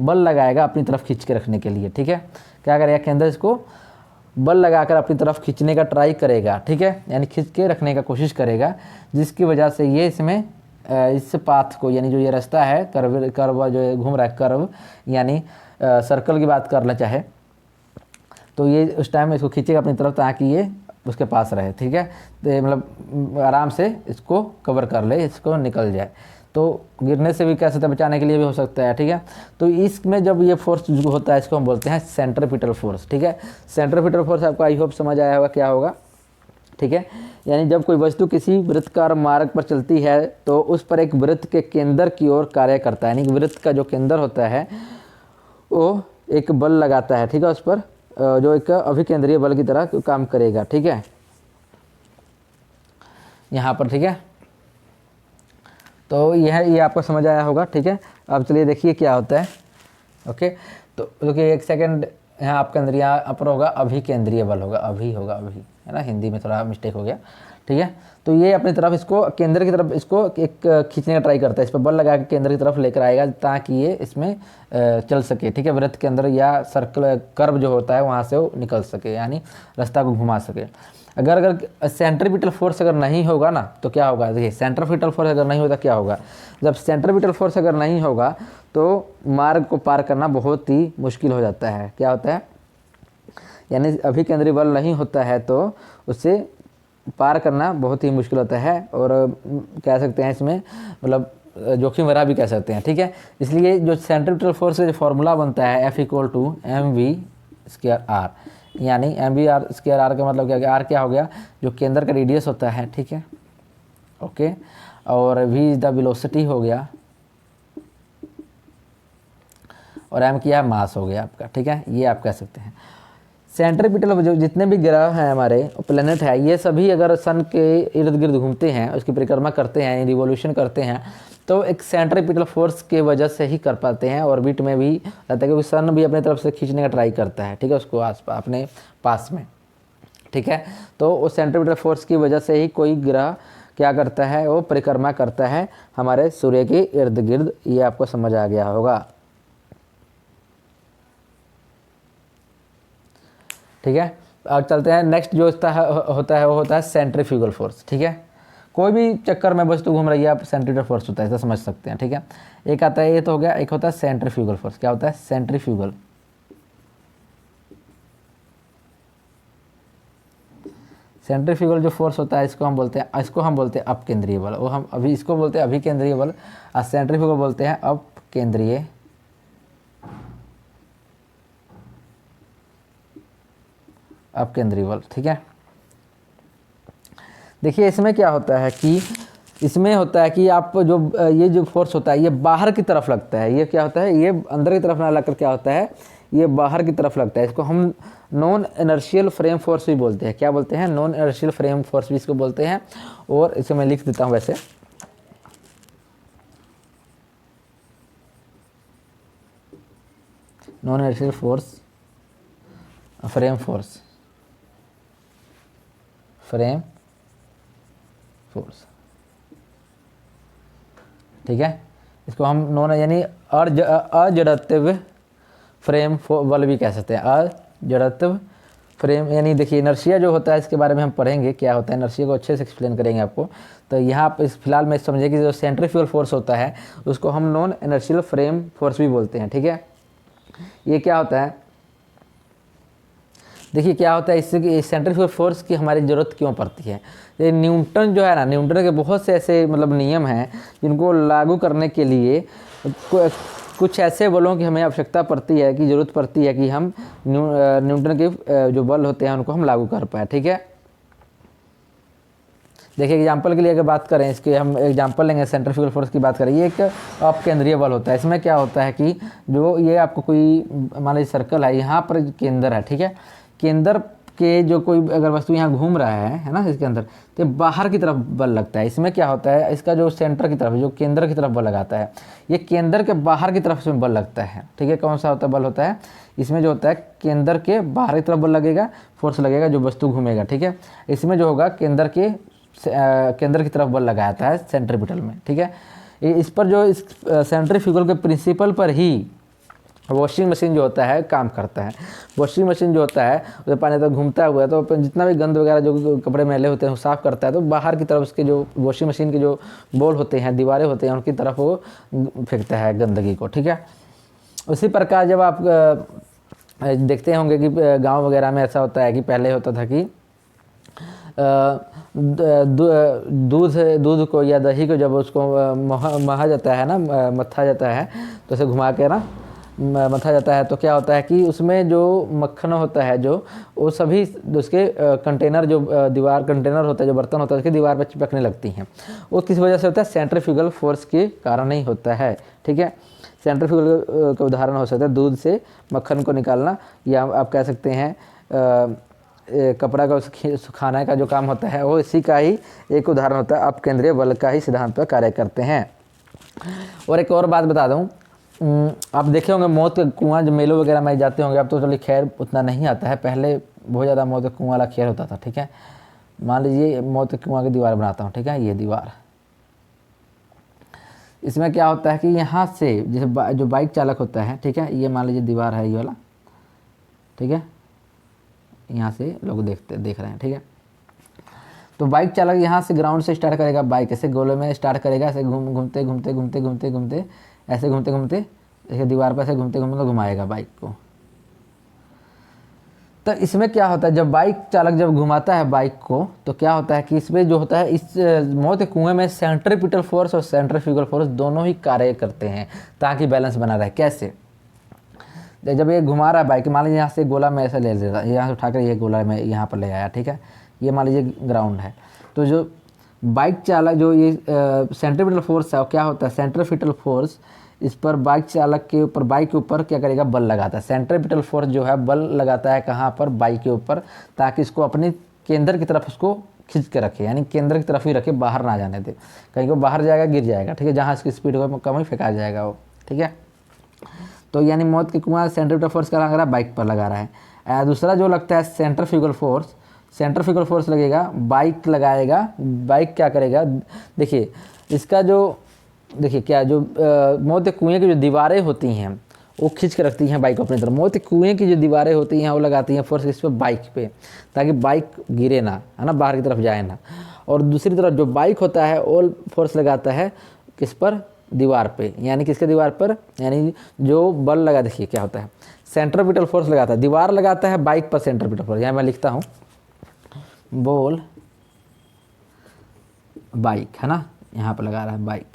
बल लगाएगा अपनी तरफ खींच के रखने के लिए, ठीक है। क्या करेगा, केंद्र इसको बल लगाकर अपनी तरफ खींचने का ट्राई करेगा, ठीक है, यानी खींच के रखने का कोशिश करेगा, जिसकी वजह से ये इसमें इस पाथ को, यानी जो ये रास्ता है कर्व जो घूम रहा है, कर्व यानी सर्कल की बात करना चाहे तो ये उस टाइम में इसको खींचेगा अपनी तरफ ताकि ये उसके पास रहे, ठीक है। तो मतलब आराम से इसको कवर कर ले, इसको निकल जाए। तो गिरने से भी कह सकते हैं, बचाने के लिए भी हो सकता है, ठीक है। तो इसमें जब ये फोर्स जो होता है इसको हम बोलते हैं सेंट्रीपिटल फोर्स, ठीक है। सेंट्रीपिटल फोर्स आपको आई होप समझ आया होगा क्या होगा, ठीक है। यानी जब कोई वस्तु किसी वृत्ताकार मार्ग पर चलती है तो उस पर एक वृत्त के केंद्र की ओर कार्य करता है, यानी वृत्त का जो केंद्र होता है वो एक बल लगाता है, ठीक है, उस पर जो एक अभिकेंद्रीय बल की तरह काम करेगा, ठीक है, यहाँ पर, ठीक है। तो ये आपको समझ आया होगा, ठीक है। अब चलिए देखिए क्या होता है, ओके। तो देखिए एक सेकंड, यहाँ आपके अंदर यहाँ अपर होगा अभिकेंद्रीय बल होगा, अभी होगा, अभी है ना, हिंदी में थोड़ा मिस्टेक हो गया, ठीक है। तो ये अपनी तरफ इसको केंद्र की तरफ इसको एक खींचने का ट्राई करता है, इस पर बल लगा के केंद्र की तरफ लेकर आएगा ताकि ये इसमें चल सके, ठीक है, वृत्त के अंदर या सर्कल कर्व जो होता है वहाँ से वो निकल सके, यानी रास्ता को घुमा सके। अगर सेंट्रीपिटल फोर्स अगर नहीं होगा ना तो क्या होगा, देखिए सेंट्रीपिटल फोर्स अगर नहीं होता क्या होगा, जब सेंट्रीपिटल फोर्स अगर नहीं होगा तो मार्ग को पार करना बहुत ही मुश्किल हो जाता है। क्या होता है, यानी अभिकेंद्रीय बल नहीं होता है तो उससे पार करना बहुत ही मुश्किल होता है, और कह सकते हैं इसमें मतलब जोखिम भरा भी कह सकते हैं, ठीक है। इसलिए जो सेंट्रीपिटल फोर्स का जो फॉर्मूला बनता है F=mv²r, यानी mv²r का मतलब क्या, आर क्या हो गया, जो केंद्र का रेडियस होता है, ठीक है, ओके, और v इज द वेलोसिटी हो गया, और m क्या है, मास हो गया आपका, ठीक है। ये आप कह सकते हैं सेंट्रीपिटल जो जितने भी ग्रह हैं हमारे प्लेनेट है, ये सभी अगर सन के इर्द गिर्द घूमते हैं, उसकी परिक्रमा करते हैं, रिवोल्यूशन करते हैं, तो एक सेंट्रीपिटल फोर्स के वजह से ही कर पाते हैं। ऑर्बिट में भी रहता है क्योंकि सन भी अपने तरफ से खींचने का ट्राई करता है, ठीक है, उसको अपने पास में, ठीक है। तो उस सेंट्रीपिटल फोर्स की वजह से ही कोई ग्रह क्या करता है, वो परिक्रमा करता है हमारे सूर्य के इर्द गिर्द। ये आपको समझ आ गया होगा, ठीक है। अब चलते हैं नेक्स्ट जो होता है वो होता है सेंट्रीफ्यूगल फोर्स, ठीक है। कोई भी चक्कर में वस्तु घूम रही है, आप सेंट्रीफ्यूगल फोर्स होता है, ऐसा समझ सकते हैं, ठीक है। एक आता है, ये तो हो गया, एक होता है सेंट्रीफ्यूगल फोर्स। क्या होता है, सेंट्रीफ्यूगल, सेंट्रीफ्यूगल जो फोर्स होता है इसको हम बोलते हैं अपकेंद्रीय बल। वो हम अभी इसको बोलते हैं अभिकेंद्रीय बल, और सेंट्रीफ्यूगल बोलते हैं अपकेंद्रीय बल, ठीक है। देखिए इसमें क्या होता है कि इसमें होता है कि आप जो ये जो फोर्स होता है ये बाहर की तरफ लगता है, ये क्या होता है, ये अंदर की तरफ ना लगकर क्या होता है, ये बाहर की तरफ लगता है। इसको हम नॉन इनर्शियल फ्रेम फोर्स भी बोलते हैं। क्या बोलते हैं, नॉन इनर्शियल फ्रेम फोर्स भी इसको बोलते हैं। और इसे मैं लिख देता हूँ वैसे, non inertial force, frame force, ठीक है। इसको हम नॉन यानी अजड़त्व फ्रेम बल भी कह सकते हैं, अजड़त्व फ्रेम। यानी देखिए इनर्शिया जो होता है इसके बारे में हम पढ़ेंगे क्या होता है, इनर्शिया को अच्छे से एक्सप्लेन करेंगे आपको। तो यहाँ आप इस फिलहाल में समझिए कि जो सेंट्रीफ्यूगल फोर्स होता है उसको हम नॉन इनर्शियल फ्रेम फोर्स भी बोलते हैं, ठीक है। ये क्या होता है, देखिए क्या होता है इससे कि सेंट्रीफ्यूगल फोर्स की हमारी ज़रूरत क्यों पड़ती है। ये न्यूटन जो है ना, न्यूटन के बहुत से ऐसे मतलब नियम हैं जिनको लागू करने के लिए कुछ ऐसे बलों की हमें आवश्यकता पड़ती है, कि ज़रूरत पड़ती है कि हम न्यूटन के जो बल होते हैं उनको हम लागू कर पाए, ठीक है। देखिए एग्जाम्पल के लिए अगर बात करें, इसके हम एग्जाम्पल लेंगे, सेंट्रीफ्यूगल फोर्स की बात करें। ये एक अपकेंद्रीय बल होता है। इसमें क्या होता है कि जो ये आपको कोई मान लीजिए सर्कल है, यहाँ पर केंद्र है, ठीक है। केंद्र के जो कोई अगर वस्तु यहाँ घूम रहा है ना इसके अंदर, तो बाहर की तरफ बल लगता है। इसमें क्या होता है, इसका जो सेंटर की तरफ, जो केंद्र की तरफ बल लगाता है, ये केंद्र के बाहर की तरफ इसमें बल लगता है, ठीक है। कौन सा होता है बल होता है, इसमें जो होता है केंद्र के बाहर की तरफ बल लगेगा, फोर्स लगेगा, जो वस्तु घूमेगा, ठीक है। इसमें जो होगा केंद्र के केंद्र की तरफ बल लगाया जाता है सेंट्रीपिटल में, ठीक है। इस पर जो इस सेंट्रीफ्यूगल के प्रिंसिपल पर ही वॉशिंग मशीन जो होता है काम करता है। वॉशिंग मशीन जो होता है उसमें पानी तक घूमता हुआ है, तो अपन जितना भी गंद वगैरह जो कपड़े मैले होते हैं वो साफ़ करता है, तो बाहर की तरफ उसके जो वॉशिंग मशीन के जो बोल होते हैं, दीवारें होते हैं, उनकी तरफ वो फेंकता है गंदगी को, ठीक है। उसी प्रकार जब आप देखते होंगे कि गाँव वगैरह में ऐसा होता है कि पहले होता था कि दूध को या दही को जब उसको महा जाता है ना, मत्था जाता है, तो उसे घुमा के ना मथा जाता है, तो क्या होता है कि उसमें जो मक्खन होता है जो वो सभी उसके कंटेनर जो दीवार कंटेनर होता है, जो बर्तन होता है उसकी दीवार पर चिपकने लगती हैं। वो किस वजह से होता है? सेंट्रीफ्यूगल फोर्स के कारण ही होता है, ठीक है। सेंट्रीफ्यूगल का उदाहरण हो सकता है दूध से मक्खन को निकालना, या आप कह सकते हैं कपड़ा का सुखाने का जो काम होता है वो इसी का ही एक उदाहरण होता है। अपकेंद्रीय बल का ही सिद्धांत पर कार्य करते हैं। और एक और बात बता दूं, आप देखे होंगे मौत का कुआं जो मेलों वगैरह में जाते होंगे, अब तो चलिए खैर उतना नहीं आता है, पहले बहुत ज़्यादा मौत का कुआं वाला खेल होता था, ठीक है। मान लीजिए मौत के कुआं की दीवार बनाता हूँ, ठीक है, ये दीवार, इसमें क्या होता है कि यहाँ से जैसे जो बाइक चालक होता है, ठीक है, ये मान लीजिए दीवार है ये वाला, ठीक है, यहाँ से लोग देख रहे हैं, ठीक है। तो बाइक चालक यहाँ से ग्राउंड से स्टार्ट करेगा, बाइक ऐसे गोले में स्टार्ट करेगा, ऐसे घूमते घूमते घूमते घूमते घूमते ऐसे घूमते घूमते ऐसे दीवार पर ऐसे घूमते घूमते घुमाएगा बाइक को। तो इसमें क्या होता है, जब बाइक चालक जब घुमाता है बाइक को, तो क्या होता है कि इसमें जो होता है, इस मौत के कुएं में सेंट्रीपिटल फोर्स और सेंट्रीफ्यूगल फोर्स दोनों ही कार्य करते हैं ताकि बैलेंस बना रहे। कैसे? जब ये घुमा रहा है बाइक, मान लीजिए यहाँ से गोला में ऐसा ले लेता है, यहाँ से उठाकर ये गोला में यहाँ पर ले आया, ठीक है, ये मान लीजिए ग्राउंड है, तो जो बाइक चालक जो ये सेंट्रीपिटल फोर्स है, क्या होता है, सेंट्रीपिटल फोर्स इस पर बाइक चालक के ऊपर, बाइक के ऊपर क्या करेगा, बल लगाता है। सेंट्रीपिटल फोर्स जो है बल लगाता है कहाँ पर, बाइक के ऊपर, ताकि इसको अपने केंद्र की तरफ उसको खींच के रखे, यानी केंद्र की तरफ ही रखे, बाहर ना जाने दे, कहीं को बाहर जाएगा गिर जाएगा, ठीक है, जहाँ इसकी स्पीड हो कम ही फेंका जाएगा वो, ठीक है। तो यानी मौत के कुआं सेंट्रीपिटल फोर्स का लगा रहा है, बाइक पर लगा रहा है। दूसरा जो लगता है सेंट्रीफ्यूगल फोर्स, सेंट्रीफ्यूगल फोर्स लगेगा, बाइक लगाएगा, बाइक क्या करेगा, देखिए इसका जो देखिए क्या जो मौत के कुएं की जो दीवारें होती हैं वो खींच के रखती हैं बाइक को अपनी तरफ। मौत के कुएं की जो दीवारें होती हैं वो लगाती हैं फोर्स इस पर बाइक पे, ताकि बाइक गिरे ना, है ना, बाहर की तरफ जाए ना। और दूसरी तरफ जो बाइक होता है वो फोर्स लगाता है किस पर, दीवार पे, यानी किसके दीवार पर, यानी जो बल लगा, देखिए क्या होता है, सेंट्रीपिटल फोर्स लगाता है, दीवार लगाता है बाइक पर सेंट्रीपिटल फोर्स। यहाँ मैं लिखता हूँ बोल बाइक, है ना, यहाँ पर लगा रहा है बाइक,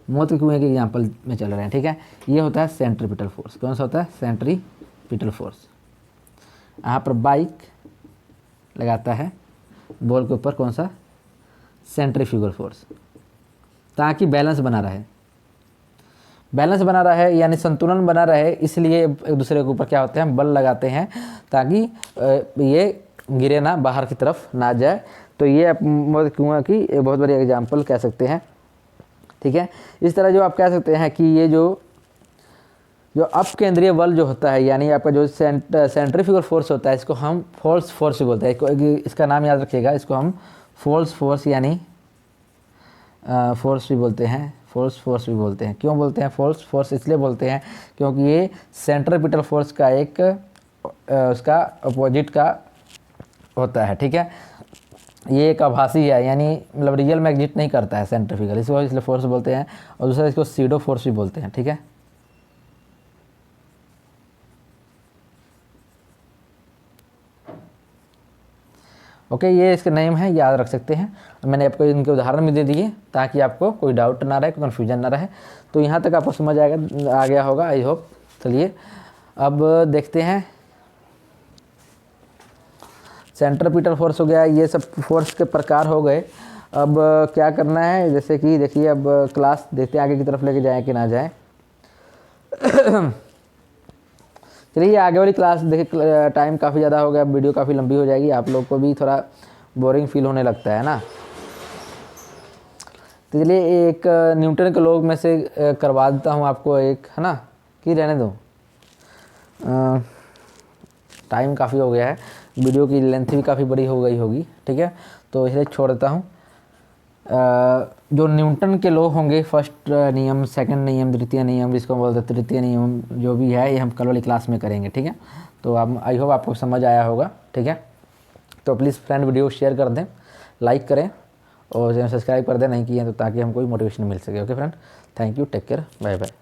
मौत के कुएं के एग्जाम्पल में चल रहे हैं, ठीक है। ये होता है सेंट्रीपिटल फोर्स। कौन सा होता है, सेंट्रीपिटल फोर्स। यहाँ पर बाइक लगाता है बॉल के ऊपर, कौन सा, सेंट्रीफ्यूगल फोर्स, ताकि बैलेंस बना रहे, बैलेंस बना रहे यानी संतुलन बना रहे, इसलिए एक दूसरे के ऊपर क्या होते हैं, बल लगाते हैं, ताकि ये गिरे ना, बाहर की तरफ ना जाए। तो ये मौत के कुआं की एक बहुत बड़ी एग्जाम्पल कह सकते हैं, ठीक है। इस तरह जो आप कह सकते हैं कि ये जो अपकेंद्रीय बल जो होता है, यानी आपका जो सेंट्रीफ्यूगल फोर्स होता है, इसको हम फोर्स फोर्स भी बोलते हैं। इसका नाम याद रखिएगा, इसको हम फोर्स फोर्स यानी फोर्स भी बोलते हैं, फोर्स फोर्स भी बोलते हैं। क्यों बोलते हैं फोर्स फोर्स? इसलिए बोलते हैं क्योंकि ये सेंट्रीपिटल फोर्स का एक उसका अपोजिट का होता है, ठीक है। ये एक आभासी है, यानी मतलब रियल में एग्जिस्ट नहीं करता है सेंट्रीफ्यूगल, इसको इसलिए फोर्स बोलते हैं। और दूसरा इसको सीडो फोर्स भी बोलते हैं, ठीक है। ओके, ये इसके नेम है, याद रख सकते हैं। मैंने आपको इनके उदाहरण भी दे दिए ताकि आपको कोई डाउट ना रहे, कोई कन्फ्यूजन ना रहे। तो यहाँ तक आपको समझ आ गया होगा, आई होप। चलिए अब देखते हैं, सेंट्रीपिटल फोर्स हो गया, ये सब फोर्स के प्रकार हो गए। अब क्या करना है, जैसे कि देखिए अब क्लास देखते हैं आगे की तरफ लेके जाएं कि ना जाएं। चलिए आगे वाली क्लास देखिए, टाइम काफ़ी ज़्यादा हो गया, वीडियो काफ़ी लंबी हो जाएगी, आप लोग को भी थोड़ा बोरिंग फील होने लगता है ना। तो चलिए एक न्यूटन के लॉ में से करवा देता हूँ आपको एक, है ना, कि रहने दो, टाइम काफ़ी हो गया है, वीडियो की लेंथ भी काफ़ी बड़ी हो गई होगी, ठीक है। तो इसलिए छोड़ देता हूँ। जो न्यूटन के लॉ होंगे, फर्स्ट नियम, सेकंड नियम, द्वितीय नियम, जिसको बोलते हैं तृतीय नियम, जो भी है ये हम कल वाली क्लास में करेंगे, ठीक है। तो अब आई होप आपको समझ आया होगा, ठीक है। तो प्लीज़ फ्रेंड वीडियो शेयर कर दें, लाइक करें और चैनल सब्सक्राइब कर दें नहीं किए तो, ताकि हमको भी मोटिवेशन मिल सके। Okay friend, thank you, take care, bye bye.